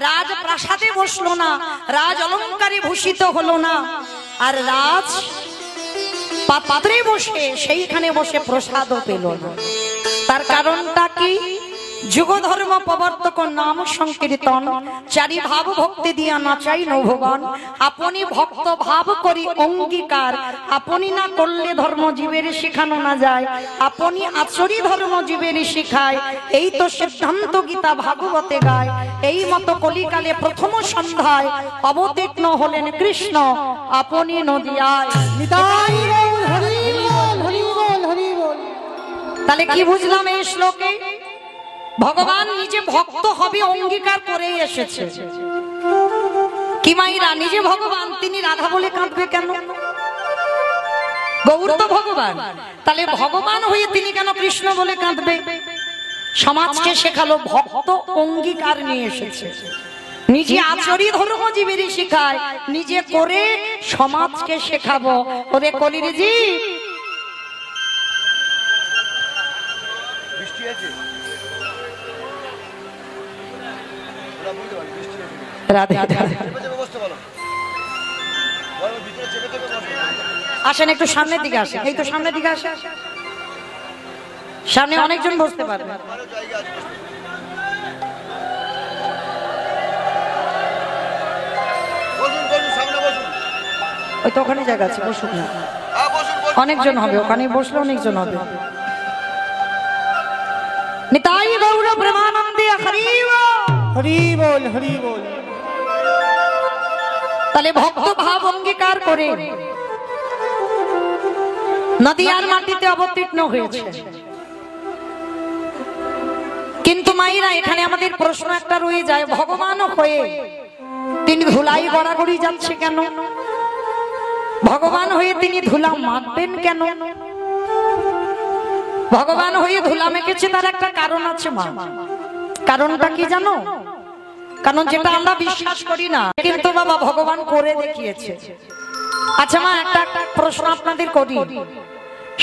রাজ প্রাসাদে বসলো না, রাজ অলঙ্কারে ভূষিত হলো না, আর রাজ পাত্রে বসে সেইখানে বসে প্রসাদও পেল না। তার কারণটা কি? যুগ ধর্ম প্রবর্তক নাম সংকীর্তন, চারি ভাব ভক্তি দিয়া নাচাই নভুবন। আপনি ভক্ত ভাব করি অঙ্গীকার, আপনি না করলে ধর্ম জীবের শিখানো না যায়, আপনি আচরি ধর্ম জীবের শিখায়, এই তো সিদ্ধান্ত গীতা ভাগবতে গায়। এই মতো কলিকালে প্রথম সন্ধ্যায় অবতীর্ণ হলেন কৃষ্ণ আপনি নদিয়ায়। নিতাই গৌর হরি বল, হরি বল, হরি বল। তাহলে কি বুঝলাম এই শ্লোকে? ভগবান নিজে ভক্ত হবে অঙ্গীকার করে এসেছে। কি মাইরা নিজে ভগবান, তিনি রাধা বলে কাঁদবে কেন? গৌর তো ভগবান, তাহলে ভগবান হয়ে তিনি কেন কৃষ্ণ বলে কাঁদবে? সমাজকে শেখালো ভক্ত অঙ্গীকার নিয়ে এসেছে। নিজে আচরি ধর্ম জীবেরই শিখায়, নিজে করে সমাজকে শেখাবো। ওরে কলির জি রাধে রাধে। আসেন একটু সামনের দিকে আসেন, এই তো সামনের দিকে আসেন, সামনে অনেকজন বসতে পারবে। ওই তো ওখানে জায়গা আছে, বসুন না, অনেকজন হবে, ওখানে বসলে অনেকজন হবে। নিতাই গৌর প্রেমানন্দে হরি বল, হরি বল, হরি বল। তাহলে ভক্ত ভাব অঙ্গীকার করে নদিয়ার মাটিতে অবতীর্ণ হয়েছে। কিন্তু মাইরা এখানে আমাদের প্রশ্ন একটা রয়ে যায়, ভগবান হয়ে তিনি ধুলাই গড়াগড়ি যাচ্ছে কেন? ভগবান হয়ে তিনি ধুলা মাখবেন কেন? ভগবান হয়ে ধুলা মেখেছে তার একটা কারণ আছে মা। কারণটা কি জানো? কারণ যেটা আমরা বিশ্বাস করি না, কিন্তু বাবা ভগবান করে দেখিয়েছে। আচ্ছা মা, একটা প্রশ্ন আপনাদের করি।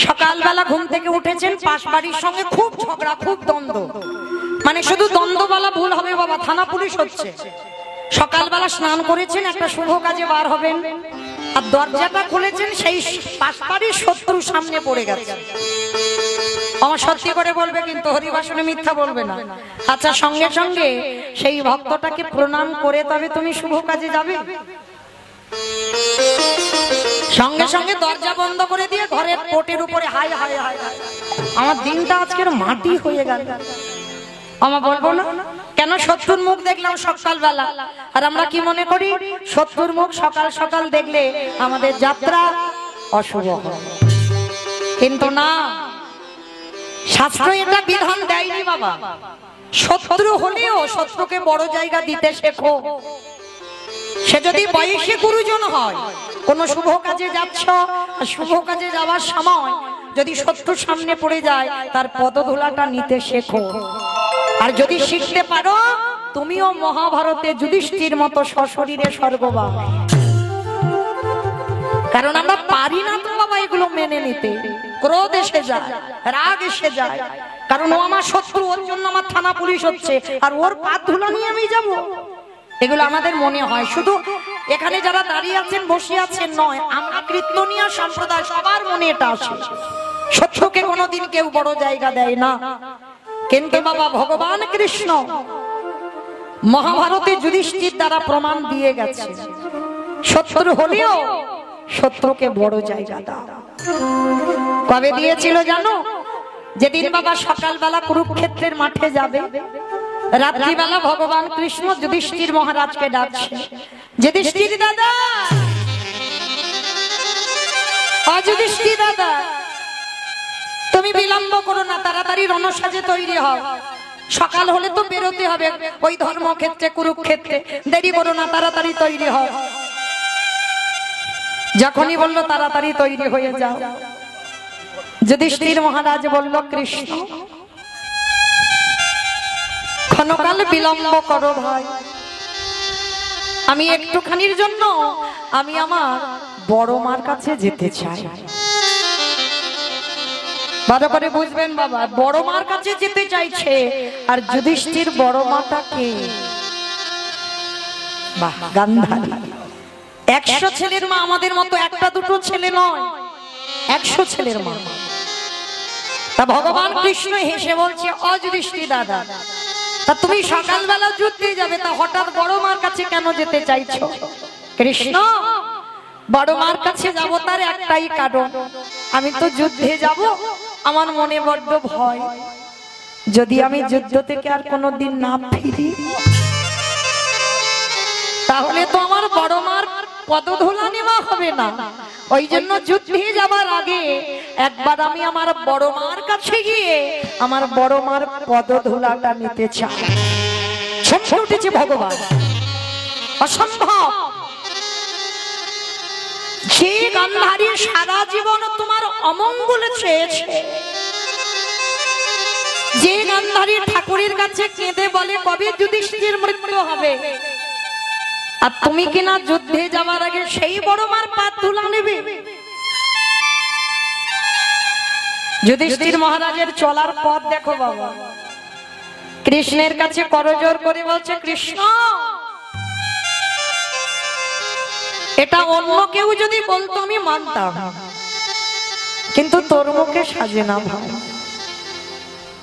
সকালবেলা ঘুম থেকে উঠেছেন, পাশ বাড়ির সঙ্গে খুব ঝগড়া, খুব দ্বন্দ্ব, মানে শুধু দ্বন্দ্ব বলা ভুল হবে বাবা, থানা পুলিশ হচ্ছে। সকালবেলা স্নান করেছেন, একটা শুভ কাজে বার হবেন, আর দরজাটা খুলেছেন, সেই পাশ বাড়ির শত্রু সামনে পড়ে গেছে। আমার সত্যি করে বলবে কিন্তু, হরিবাসনে মিথ্যা বলবে না। আচ্ছা, সঙ্গে সঙ্গে সেই ভক্তটাকে প্রণাম করে তবে তুমি শুভ কাজে যাবে? সঙ্গে সঙ্গে দরজা বন্ধ করে দিয়ে ঘরের কোটের উপরে হাই হাই হাই, আমার দিনটা আজকের মাটি হয়ে গেল, আমার বলবো না কেন? শত্রুর মুখ দেখলাম সকালবেলা, আর আমরা কি মনে করি? শত্রুর মুখ সকাল সকাল দেখলে আমাদের যাত্রা অশুভ হয়। কিন্তু না, শাস্ত্র এটা বিধান দেয়নি বাবা। শত্রু হলেও শত্রুকে বড় জায়গা দিতে শেখো। সে যদি বয়সী গুরুজন হয়, কোন শুভ কাজে যাচ্ছ, শুভ কাজে যাওয়ার সময় যদি শত্রু সামনে পড়ে যায়, তার পদধূলাটা নিতে শেখো। আর যদি শিখতে পারো, তুমিও মহাভারতে যুধিষ্ঠির মতো সশরীরে স্বর্গবাস। কারণ আমরা পারি না তো বাবা এগুলো মেনে নিতে। ক্রোধ এসে যায়, রাগ এসে যায়, কারণ ও আমার শত্রু, ওর জন্য আমার থানা পুলিশ হচ্ছে, আর ওর পাত ধুলো নিয়ে আমি যাব। এগুলো আমাদের মনে হয়। শুধু এখানে যারা দাঁড়িয়ে আছেন, বসে আছেন নয়, আমরা কীর্তনীয় সম্প্রদায় সবার মনে এটা আসে। শত্রুকে কোনোদিন কেউ বড় জায়গা দেয় না। কিন্তু বাবা ভগবান কৃষ্ণ মহাভারতে যুধিষ্ঠির দ্বারা প্রমাণ দিয়ে গেছে, শত্রু হলেও শত্রুকে বড় জায়গা দাও। কবে দিয়েছিল জানো? যেদিন বাবা সকালবেলা কুরুক্ষেত্রের মাঠে যাবে, রাত্রিবেলা ভগবান কৃষ্ণ যুধিষ্ঠির মহারাজকে ডাকছে, যুধিষ্ঠির দাদা, যুধিষ্ঠির দাদা, তুমি বিলম্ব করো না, তাড়াতাড়ি রণসাজে তৈরি হও, সকাল হলে তো বেরোতে হবে ওই ধর্মক্ষেত্রে কুরুক্ষেত্রে, দেরি করো না, তাড়াতাড়ি তৈরি হও। যখনই বললো তাড়াতাড়ি তৈরি হয়ে যাও, যুধিষ্ঠির মহারাজ বলল, কৃষ্ণ ক্ষণকাল বিলম্ব করো ভাই, আমি একটুখানির জন্য আমি আমার বড় মার কাছে যেতে চাই। ভালো করে বুঝবেন বাবা, বড় মার কাছে যেতে চাইছে, আর যুধিষ্ঠির বড় মাটাকে, বাহ, গান্ধারী। 100 ছেলের মা, আমাদের মতো একটা দুটো ছেলে নয়, 100 ছেলের মা। তা ভগবান কৃষ্ণ হেসে বলছে, যুধিষ্ঠির দাদা, তা তুমি সকালবেলা যুদ্ধে যাবে, তা হঠাৎ বড় মার কাছে কেন যেতে চাইছো? কৃষ্ণ, বড় মার কাছে যাব তার একটাই কারণ, আমি তো যুদ্ধে যাব, আমার মনে বড্ড ভয়, যদি আমি যুদ্ধ থেকে আর কোনোদিন না ফিরি, তাহলে তো আমার বড় মার পদধূলা নেওয়া হবে না। ওই জন্য যুদ্ধে যাবার আগে একবার আমি আমার বড় মার কাছে গিয়ে আমার বড় মার পদধূলাটা নিতে চাই। চমকে উঠেছে ভগবান, অসম্ভব, যে গান্ধারী সারা জীবন তোমার অমঙ্গল চেয়েছে, যে গান্ধারী ঠাকুরের কাছে কেঁদে বলে কবে যুধিষ্ঠির মৃত্যু হবে, আর তুমি কিনা যুদ্ধে যাওয়ার আগে সেই বড় মার পাত তুলা নেবে। যুধিষ্ঠির মহারাজের চলার পথ দেখো বাবা, কৃষ্ণের কাছে করজোড় করে বলছে, কৃষ্ণ, এটা অন্য কেউ যদি বলতো আমি মানতাম, কিন্তু তোর মুখে সাজে না ভাই।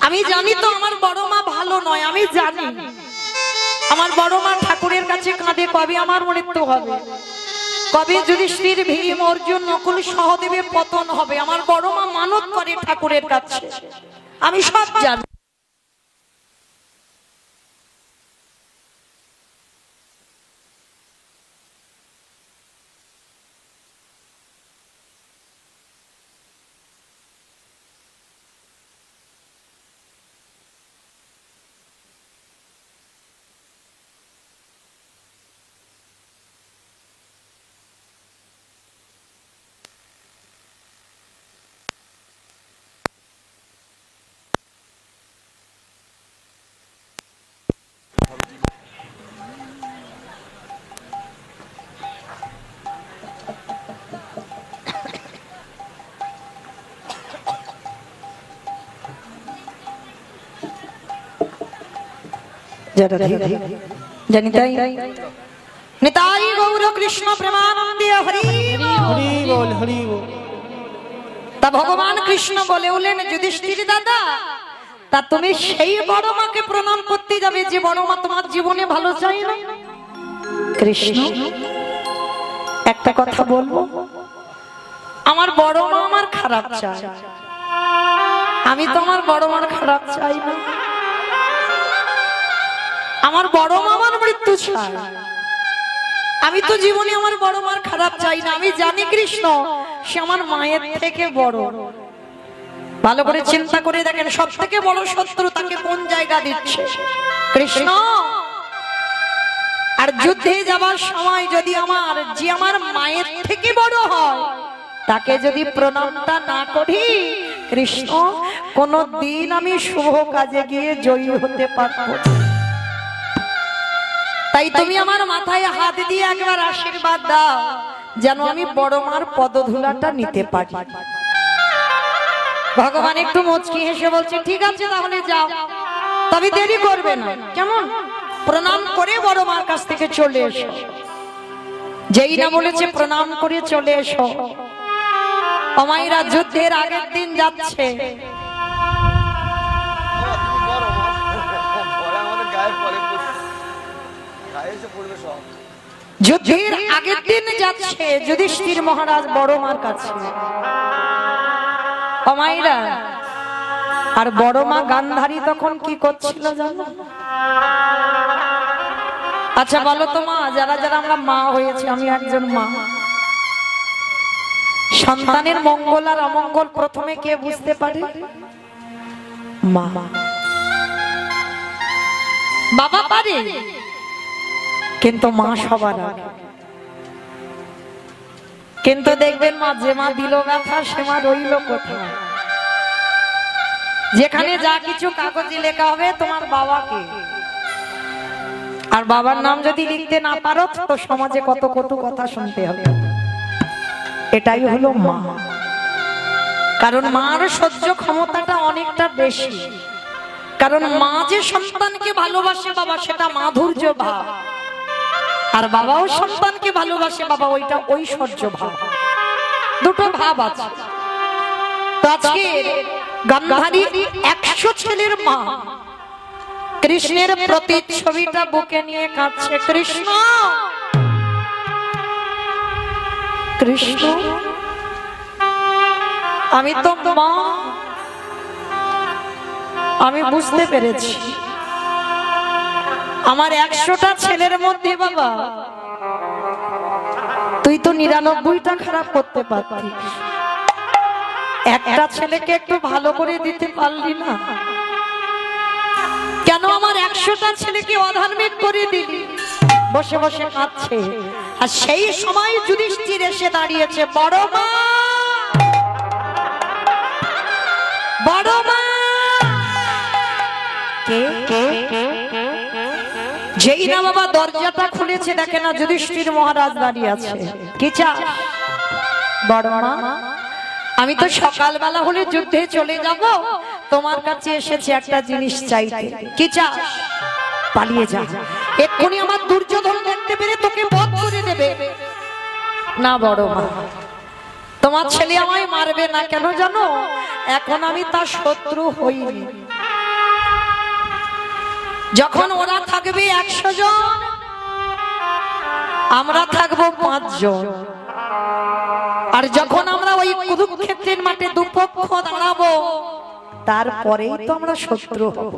আমি জানি তো আমার বড় মা ভালো নয়, আমি জানি আমার বড় মা ঠাকুরের কাছে কাঁদে কবে আমার মৃত্যু হবে, কবে যুধিষ্ঠির ভীম অর্জুন নকুল সহদেবের পতন হবে, আমার বড় মা মানত করে ঠাকুরের কাছে, আমি সব জানি। জনিতাই নিতাই গৌর কৃষ্ণ প্রেমানন্দে হরি হরি বল, হরি বল। তা ভগবান কৃষ্ণ বলে উঠলেন, যুধিষ্ঠির দাদা, তা তুমি সেই বড় মাকে প্রণাম করতে যাবে যে বড় মা তোমার জীবনে ভালো চাই না? কৃষ্ণ, একটা কথা বলবো, আমার বড় মা আমার খারাপ চায়, আমি তো আমার বড় মার খারাপ চাই না, আমার বড় মা আমার মৃত্যু চায়, আমি তো জীবনে আমার বড় মার খারাপ চাই না। আমি জানি কৃষ্ণ সে আমার মায়ের থেকে বড়। ভালো করে চিন্তা করে দেখেন, সব থেকে বড় শত্রু তাকে কোন জায়গা দিচ্ছে? কৃষ্ণ। আর যুদ্ধে যাবার সময় যদি আমার মায়ের থেকে বড় হয়, তাকে যদি প্রণামটা না করি, কৃষ্ণ, কোনদিন আমি শুভ কাজে গিয়ে জয়ী হতে পারবো। তাই তুমি আমার মাথায় হাত দিয়ে একবার আশীর্বাদ দাও, যেন আমি বড় মার পদধূলাটা নিতে পারি। ভগবান একটু মুচকি হেসে বলছে, ঠিক আছে তাহলে যাও, তবে দেরি করবে না, কেমন? প্রণাম করে বড় মার কাছ থেকে চলে এসো। যেই না বলেছে প্রণাম করে চলে এসো, অমাইরা যুদ্ধের আগের দিন যাচ্ছে, যুদ্ধের আগের দিন যাচ্ছে যুধিষ্ঠির মহারাজ বড় মার কাছে। অমাইরা আর বড় মা গান্ধারী তখন কি করছিল জানো? আচ্ছা বলো তো মা, যারা যারা আমরা মা হয়েছি, আমি একজন মা, সন্তানের মঙ্গল আর অমঙ্গল প্রথমে কে বুঝতে পারে? মা। বাবা পারে, কিন্তু মা সবার আগে। কিন্তু দেখবেন মা, যে মা দিল ব্যথা সে মা রইল কোথায়? যেখানে যা কিছু কাগজে লেখা হবে তোমার বাবাকে, আর বাবার নাম যদি লিখতে না পারো তো সমাজে কত কত কথা শুনতে হবে। এটাই হলো মা। কারণ মার সহ্য ক্ষমতাটা অনেকটা বেশি। কারণ মা যে সন্তানকে ভালোবাসে বাবা, সেটা মাধুর্য ভাব, আর বাবাও সন্তানকে ভালোবাসে বাবা, ওইটা ঐশ্বর্য ভাব। দুটো ভাব আছে। তো আজকে গান্ধারী 100 ছেলের মা কৃষ্ণের প্রতিচ্ছবিটা বুকে নিয়ে কাঁদছে। কৃষ্ণ, কৃষ্ণ, আমি তো মা, আমি বুঝতে পেরেছি আমার 100টা ছেলের মধ্যে বাবা তুই তো 99টা খারাপ করতে পারতিস, একটা ছেলেকে একটু ভালো করে দিতে পারলি না কেন? আমার 100টা ছেলেকে অধার্মিক করে দিলি। বসে বসে কাঁদছে। আর সেই সময় যুধিষ্ঠির এসে দাঁড়িয়েছে। বড় মা, বড় মা। কে? যেই না বাবা দরজাটা খুলেছে, দেখে না যুধিষ্ঠির মহারাজ দাঁড়িয়ে আছে। কি চাস? বড় মা, আমি তো সকালবেলা হলে যুদ্ধে চলে যাব, তোমার কাছে এসেছি একটা জিনিস চাইতে। কি চাস? পালিয়ে যা, এক্ষুনি আমার দুর্যোধন দেখতে পেরে তোকে বধ করে দেবে। না বড় মা, তোমার ছেলে আমায় মারবে না, কেন জানো? এখন আমি তার শত্রু হইনি। যখন ওরা থাকবে 100 জন, আমরা থাকবো 5 জন, আর যখন আমরা ওই কুরুক্ষেত্রের মাঠে দুপক্ষ দাঁড়াবো, তারপরেই তো আমরা শত্রু হব।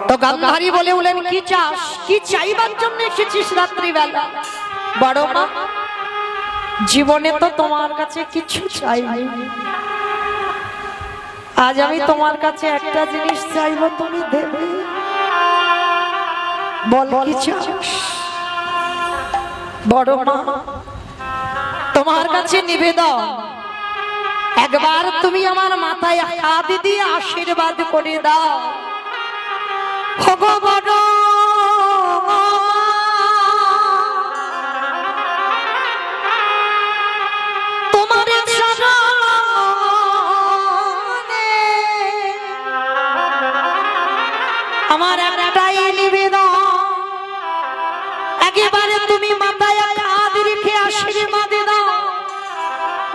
তো গান্ধারী বলে উঠলেন, কি চাস? কি চাইবার জন্য এসেছিস রাত্রিবেলা? বড় মা, জীবনে তো তোমার কাছে কিছু চাইনি, আজ আমি তোমার কাছে একটা জিনিস চাইবো, তুমি দেবে। বল কি চাস? বড় মা, তোমার কাছে নিবেদন, একবার তুমি আমার মাথায় হাত দিয়ে আশীর্বাদ করে দাও। ভগবান, তোমার চরণে আমার একটাই নিবেদন, একেবারে তুমি মাথায় হাত রেখে আশীর্বাদ দাও,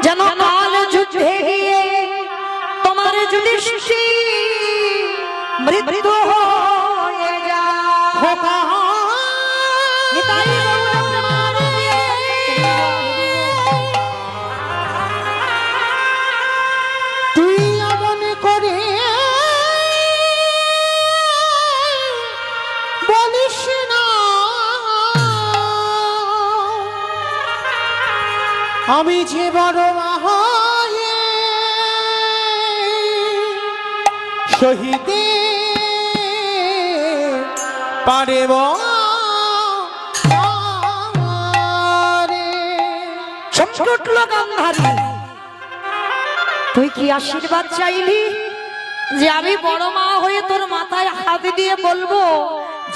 যেন কাল যুদ্ধে গিয়ে তোমার যুধিষ্ঠির মৃত্যু হয়ে যায়। তুই এমন করে বলিস না, আমি যে বড় মাহায়ে শহীদে পারেব। গান্ধারী, তুই কি আশীর্বাদ চাইলি? যে আমি বড় মা হয়ে তোর মাথায় হাত দিয়ে বলবো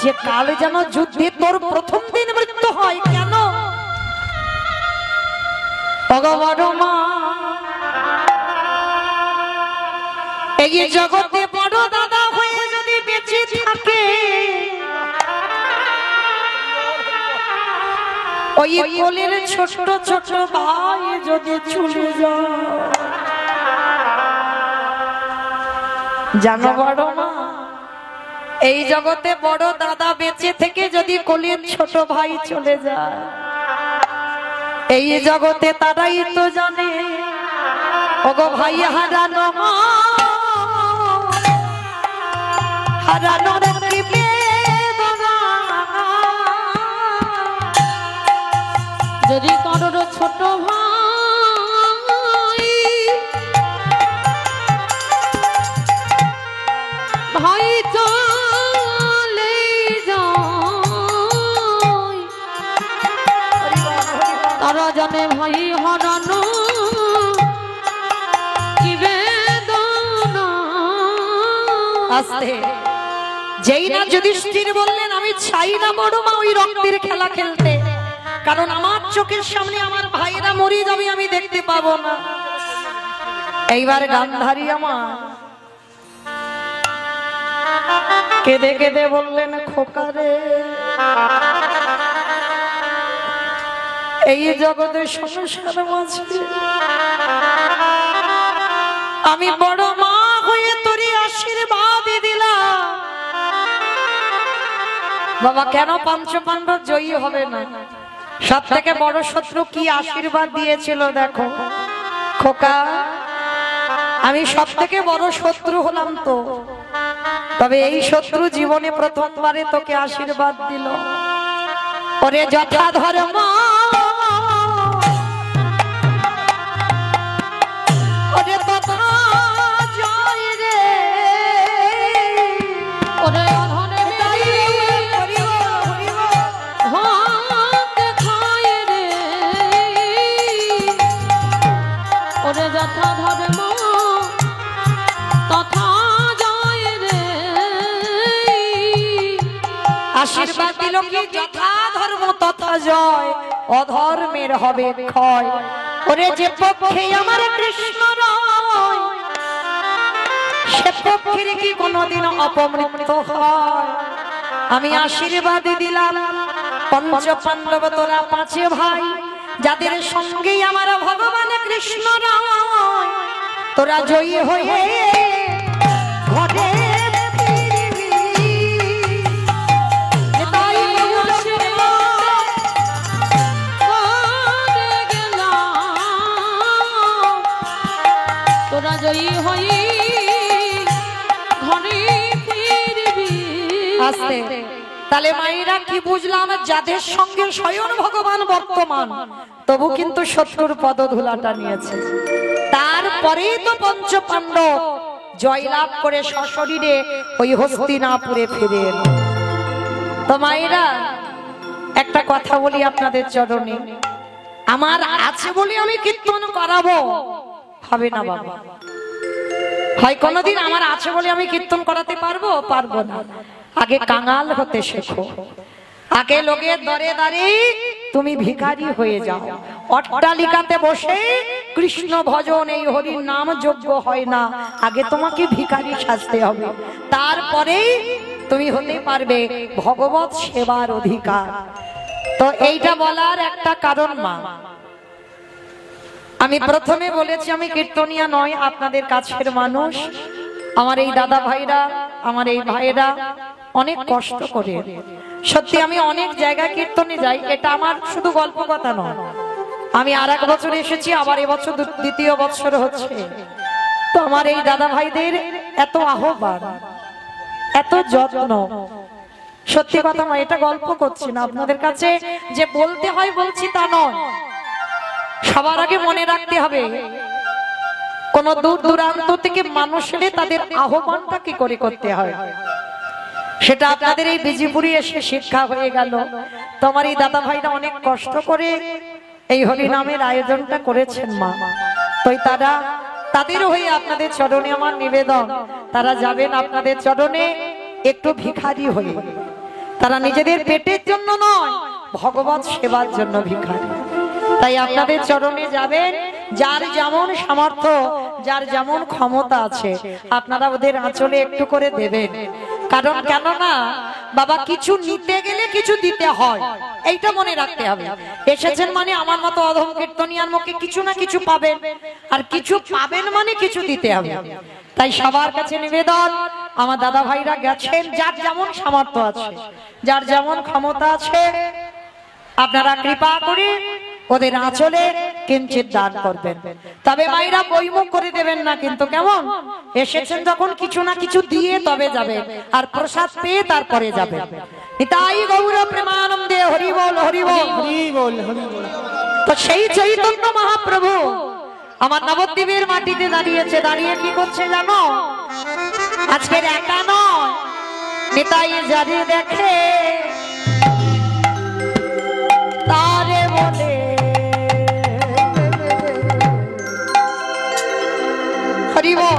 যে কাল যেন যুদ্ধে তোর প্রথম দিন মৃত্যু হয়। কেন? বড় মা, এই জগতে বড় দাদা হয়ে যদি বেঁচে থাকে, ওই কোলের ছোট ছোট ভাই যদি চলে যায়, জানো বড় মা, এই জগতে বড় দাদা বেঁচে থেকে যদি কোলের ছোট ভাই চলে যায়, এই জগতে তারাই তো জানে ওগো ভাই হারানো হারানোর কি বেদনা যদি কারোর ছোট ভাই ভাই চলে যায় তারা জানে ভাই হারানো কি বেদনা। আস্তে যেই না যুধিষ্ঠির বললেন আমি চাই না বড় মা ওই রক্তের খেলা খেলতে, কারণ আমার চোখের সামনে আমার ভাইরা মরে যাবে, আমি দেখতে পাবো না। এইবার গান্ধারী আমার কেঁদে কেঁদে বললেন খোকারে এই জগতের সংসার মাঝে আমি বড় মা হয়ে তোরই আশীর্বাদ দিলাম। বাবা কেন পঞ্চপাণ্ডব জয়ী হবে না? সব থেকে বড় শত্রু কি আশীর্বাদ দিয়েছিল দেখো, খোকা আমি সব থেকে বড় শত্রু হলাম তো, তবে এই শত্রু জীবনে প্রথমবারে তোকে আশীর্বাদ দিল, ওরে যথা ধর্ম ওরে তথা জয় রে, ওরে অধনে হাত খায় রে, ওরে যথা ধর্ম তথা জয় রে। আশীর্বাদ দিল কি যথা ধর্ম তথা জয়, অধর্মের হবে ক্ষয়। ওরে যে পক্ষে আমার কৃষ্ণ রয় সে পক্ষের কি কোনদিন অপমৃত্যু হয়? আমি আশীর্বাদ দিলাম পঞ্চ পাণ্ডব তোরা পাঁচে ভাই, যাদের সঙ্গেই আমার ভগবান কৃষ্ণ রয়, তোরা জয়ী হয়ে ঘরে তোরা জয়ী হই ঘরে ফিরবি। আসতে তাহলে মায়েরা কি বুঝলাম, যাদের সঙ্গে স্বয়ং ভগবান বর্তমান তবু কিন্তু শত্রুর পদধূলাটা নিয়েছে। তারপরেই তো পঞ্চ পাণ্ডব জয়লাভ করে সশরীরে ওই হস্তিনাপুরে ফিরে এলো। তো মায়েরা একটা কথা বলি আপনাদের চরণে, আমার আছে বলে আমি কীর্তন করাবো হবে না বাবা। হয় কোনদিন আমার আছে বলে আমি কীর্তন করাতে পারবো? পারবো না। আগে কাঙাল হতে শেখো, আগে লোকের দরে দাঁড়ি তুমি ভিখারি হয়ে যাও। অট্টালিকাতে বসে কৃষ্ণ ভজন এই হরির নাম যোগ্য হয় না, আগে তোমাকে ভিখারি সাজতে হবে, তারপরেই তুমি হতে পারবে ভগবত সেবার অধিকার। তো এইটা বলার একটা কারণ মা, আমি প্রথমে বলেছি আমি কীর্তনিয়া নয়, আপনাদের কাছের মানুষ। আমার এই দাদা ভাইরা আমার এই ভাইরা অনেক কষ্ট করে, সত্যি আমি অনেক জায়গায় কীর্তনে যাই, এটা আমার শুধু গল্প কথা নয়। আমি আর এক বছর এসেছি, আবার এবছর দ্বিতীয় বছর হচ্ছে। তো আমার এই দাদা ভাইদের এত আহ্বান, এত যত্ন, সত্যি কথা নয়, এটা গল্প করছি না আপনাদের কাছে যে বলতে হয় বলছি তা নয়। সবার আগে মনে রাখতে হবে কোন দূর দূরান্ত থেকে মানুষের তাদের আহ্বানটা কি করে করতে হয়, সেটা আপনাদের এই বিজিপুরি এসে শিক্ষা হয়ে গেল। তোমার এই দাদা ভাইরা অনেক কষ্ট করে এই হরিনামের আয়োজনটা করেছেন মা, তো তারা তাদের হয়ে আপনাদের চরণে আমার নিবেদন, তারা যাবেন আপনাদের চরণে একটু ভিখারি হয়ে। তারা নিজেদের পেটের জন্য নয়, ভগবত সেবার জন্য ভিখারি। তাই আপনাদের চরণে যাবেন, যার যেমন সামর্থ্য, যার যেমন ক্ষমতা আছে আপনারা ওদের আঁচলে একটু করে দেবেন। কারণ কেননা বাবা কিছু নিতে গেলে কিছু দিতে হয়, এইটা মনে রাখতে হবে। এসেছেন মানে আমার মতো অধম কীর্তনিয়ার মুখে কিছু না কিছু পাবেন, আর কিছু পাবেন মানে কিছু দিতে হবে। তাই সবার কাছে নিবেদন, আমার দাদা ভাইরা গেছেন, যার যেমন সামর্থ্য আছে, যার যেমন ক্ষমতা আছে, আপনারা কৃপা করে ওদের আঁচলে কিঞ্চিত দান করবেন। তবে মায়েরা বইমুখ করে দেবেন না কিন্তু, কেমন? এসেছেন যখন কিছু না কিছু দিয়ে তবে যাবে, আর প্রসাদ পেয়ে তারপরে যাবে। তাই গৌর প্রেমানন্দে হরি বল হরি বল। হরি বল হরি বল। তো সেই চৈতন্য মহাপ্রভু আমার নবদ্বীপের মাটিতে দাঁড়িয়েছে, দাঁড়িয়ে কি করছে জানো? আজকের একা নয়, নিতাই যারে দেখে তারে বলে হরি বল।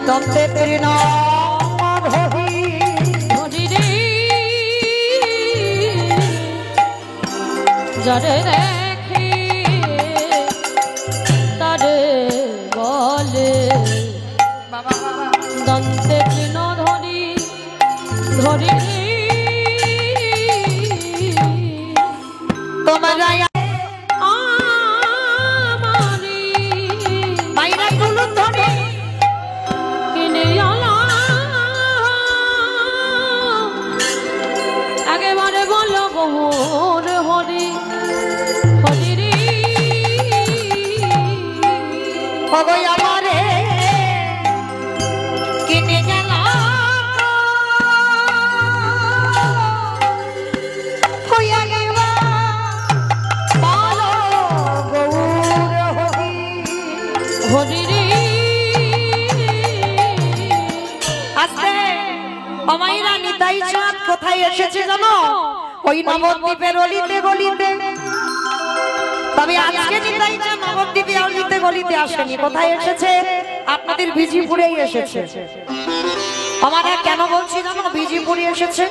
দন্তে তৃণাম হরি হরি রে যারে দেখে তারে বলে দন্তে তৃণ ধরি ধরি রে তোমরা আমারি মাইরা তুলুন ধরে কিনে আলা একেবারে বলো গৌর হরি হরি রে ভগই আমারে কিনে গেল হইয়া গেল বলো গৌর হরি হরি রে আস্তে অমাইরা নিতাই চাঁদ কোথায় এসেছে জানো? ওই নবদ্বীপের অলিতে গলিতে। তবে আজকে নিতাই চাঁদ নবদ্বীপে অলিতে গলিতে আসেনি, কোথায় এসেছে? আপনাদের বিজিপুরেই এসেছে। আমারা কেন বলছি জানো বিজিপুরে এসেছে?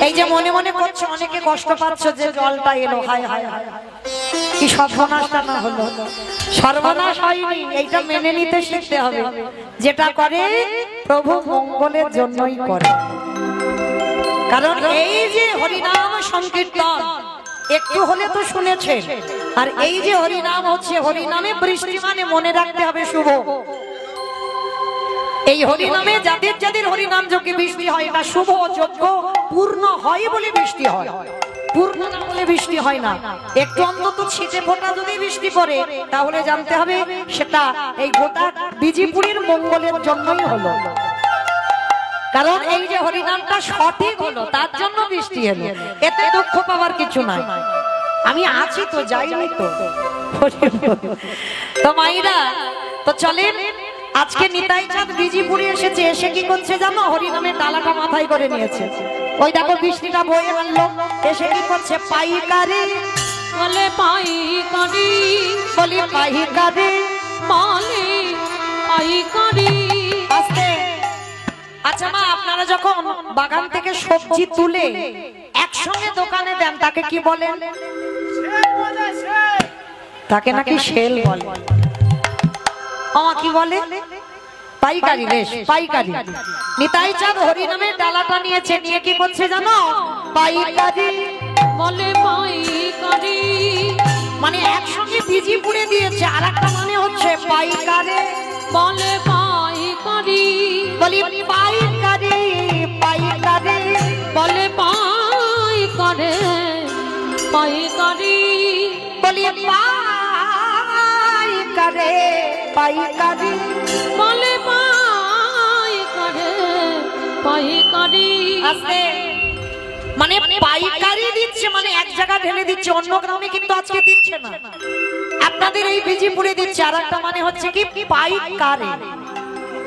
এই যে মনে মনে করছে, অনেকে কষ্ট পাচ্ছ যে জলটা এলো, হায় হায় হায় কি সর্বনাশটা না হলো। সর্বনাশ হয়নি, এইটা মেনে নিতে শিখতে হবে। যেটা করে প্রভু মঙ্গলের জন্যই করে। কারণ এই যে হরিনাম সংকীর্তন একটু হলে তো শুনেছেন, আর এই যে হরিনাম হচ্ছে, হরিনামে বৃষ্টি মানে মনে রাখতে হবে শুভ। এই হরিনামে যাদের যাদের হরিনাম যোগে বৃষ্টি হয়, এটা শুভ যোগ্য পূর্ণ হয় বলে বৃষ্টি হয়, পূর্ণ না হলে বৃষ্টি হয় না। একটু অন্তত ছিটে ফোঁটা যদি বৃষ্টি পড়ে, তাহলে জানতে হবে সেটা এই গোটা বিজিপুরের মঙ্গলের জন্যই হলো। কারণ এই যে হরিনামটা সঠিক হলো, তার জন্য বৃষ্টি হলো, এতে দুঃখ পাওয়ার কিছু নাই। আমি আছি তো, যাইনি তো। তো মাইরা তো চলেন, আজকে নিতাই চাঁদ বিজিপুরে এসেছে। এসে কি করছে জানো? হরিনামের ডালাটা মাথায় করে নিয়েছে। ওই দেখো বৃষ্টিটা বয়ে আনলো, এসে কি করছে? পাইকারি বলে পাইকারি বলি পাইকারি বলে পাইকারি। আস্তে। আচ্ছা মা, আপনারা যখন বাগান থেকে সবজি তুলে একসঙ্গে দোকানে দেন, তাকে কি বলেন? তাকে নাকি সেল বলে। আমা কি বলে? পাইকারি। বেশ, পাইকারি। নিতাই চাঁদ হরিনামের ডালাটা নিয়েছে, নিয়ে কি করছে জানো? পাইকারি বলে পাইকারি মানে একসঙ্গে বিজিপুরে দিয়েছে, আর একটা মানে হচ্ছে পাইকারি। বলে পাইকারি বলি পাইকারি পাইকারি বলে পাইকারে পাইকারি বলি পাইকারি পাইকারি বলে পাইকারে পাইকারি। আছে মানে পাইকারি দিচ্ছে, মানে এক জায়গা ঢেলে দিচ্ছে, অন্য গ্রামে কিন্তু আজকে দিচ্ছে না, আপনাদের এই বিজিপুরে দিচ্ছে। আর একটা মানে হচ্ছে কি পাইকারি।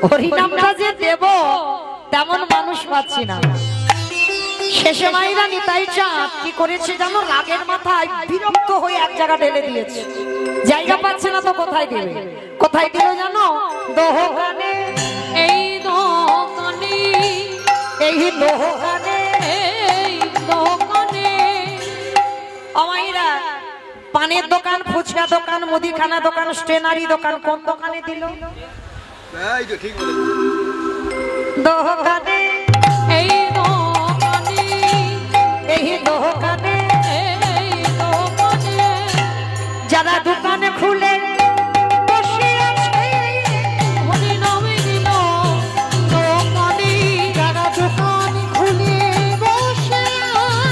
হরিনামটা যে দেব তেমন মানুষ পাচ্ছি না। শেষে মাইরা নিতাই চাঁদ কি করেছে জানো? রাগের মাথায় বিরক্ত হয়ে এক জায়গা ঢেলে দিয়েছে, জায়গা পাচ্ছে না তো কোথায় দেবে? কোথায় দিল জানো? দোকানে। এই দোকানে এই দোকানে এই দোকানে আমাইরা পানের দোকান, ফুচকা দোকান, মুদিখানা দোকান, স্টেনারি দোকান, কোন দোকানে দিল? এই তো ঠিক বলেছো। দোকানে। এই দোকানে এই দোকানে এই দোকানে যারা দোকানে খুলে বসে আছে, হরিনামে দিল দোকানে যারা দোকান খুলে বসে আছে,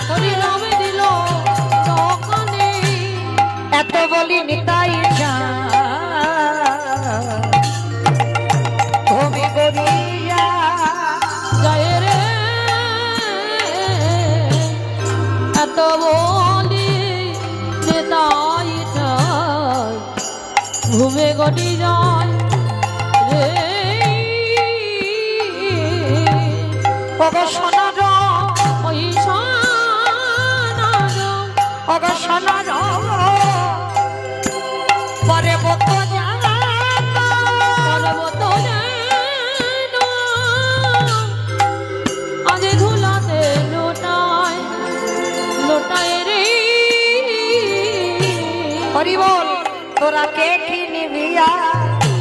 হরিনামে দিল দোকানে ঘুমে গড়ি যায় রে ওগো সোনার ওই সোনার ওগো সোনার পরে বত জানা পর্বত যেন আগে ধুলাতে লোটায় লোটায় রে হরি বল তোরা কে কি নিবি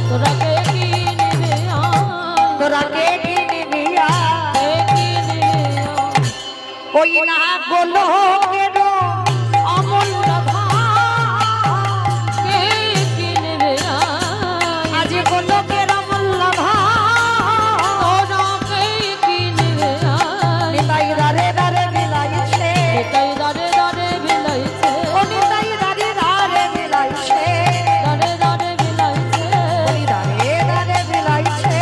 তোরা কে কি নেবে তোরা কে কি নিবি কে কি নেবে ওই না বলো কেন অমূল্য কে কি নেবে আজ বলো কেন অমূল্য তোরা কে কি নেবে নিতাই দারে দারে বিলাইছে তাই দারে দারে বিলাইছে ও নিতাই দারে দারে বিলাইছে দারে দারে বিলাইছে ওই দারে দারে বিলাইছে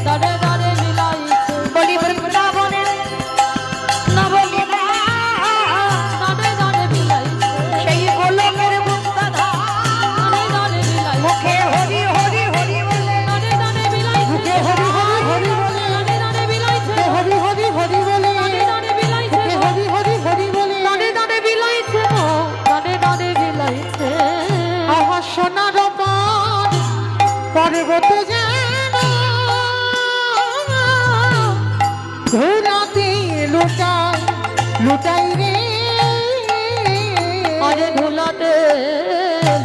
দারে দারে বিলাইছে বলি বৃন্দাবনে নবলীলা দারে দারে বিলাইছে সেই গোলকের মুক্তাধা দারে দারে বিলাইছে মুখে হরি হরি হরি বলে দারে দারে বিলাইছে মুখে হরি হরি হরি বলে দারে দারে বিলাইছে হরি হরি হরি বলে দারে দারে বিলাইছে হরি হরি হরি বলে দারে দারে বিলাইছে দারে দারে বিলাইছে আমার সোনার পান পর্বত যেন ধুলাতে লুটাই লুটাই রে আরে ধুলাতে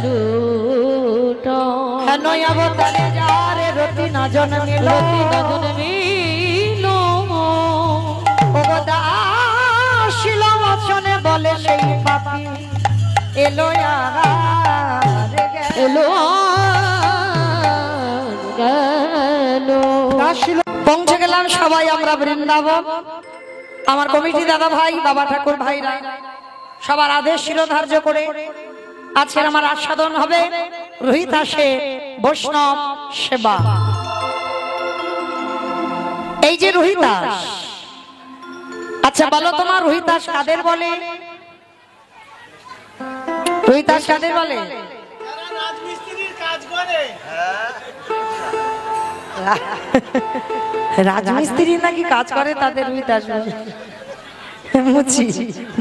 লুটা হেন অবতারে যারে রতি না জন্মিল রতি নজন মিলো ওগো দাসিল বচনে বলে সেই পাপি এলো আর গেল। এলো আর গেল দাসিল পৌঁছে গেলাম সবাই আমরা বৃন্দাবন। আমার কমিটি দাদা ভাই বাবা ঠাকুর ভাইরা সবার আদেশ ছিল ধার্য করে আজকের আমার আস্বাদন হবে রোহিতাসে বৈষ্ণব সেবা। এই যে রোহিতাস, আচ্ছা বলো তোমার রোহিতাস কাদের বলে? রোহিতাস কাদের বলে? রাজমিস্ত্রি নাকি কাজ করে তাদের রোহিতাস বলে। মুচি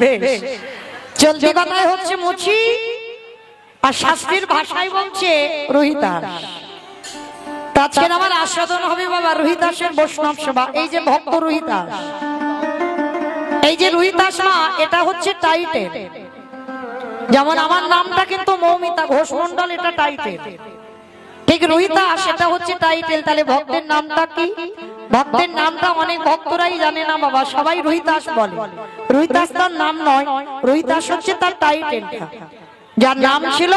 বেশ চলতি কথায় হচ্ছে মুচি, আর শাস্ত্রীর ভাষায় বলছে রোহিতাস। আজকের আমার আস্বাদন হবে বাবা রোহিতাসের বৈষ্ণব সেবা। এই যে ভক্ত রোহিতাস, এই যে রোহিতাস মা, এটা হচ্ছে টাইটেল। যেমন আমার নামটা কিন্তু মৌমিতা ঘোষ মন্ডল, এটা টাইটেল। ঠিক রোহিতাস এটা হচ্ছে টাইটেল। তাহলে ভক্তের নামটা কি? ভক্তের নামটা অনেক ভক্তরাই জানে না বাবা, সবাই রোহিতাস বলে। রোহিতাস তার নাম নয়, রোহিতাস হচ্ছে তার টাইটেলটা। যার নাম ছিল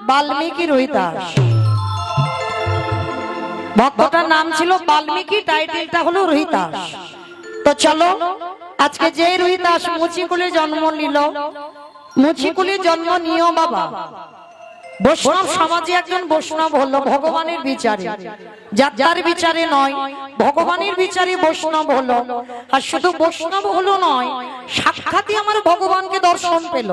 বাল্মীকি রোহিতাস, ভক্তটার নাম ছিল বাল্মীকি, টাইটেলটা হলো রোহিতাস। তো চলো আজকে যে রোহিতাস মুচিকুলে জন্ম নিল, মুচিকুলে জন্ম নিও বাবা, বৈষ্ণব সমাজে একজন বৈষ্ণব হলো ভগবানের বিচারে, যাত্রার বিচারে নয়, ভগবানের বিচারে বৈষ্ণব হলো। আর শুধু বৈষ্ণব হলো নয়, সাক্ষাৎই আমার ভগবানকে দর্শন পেল।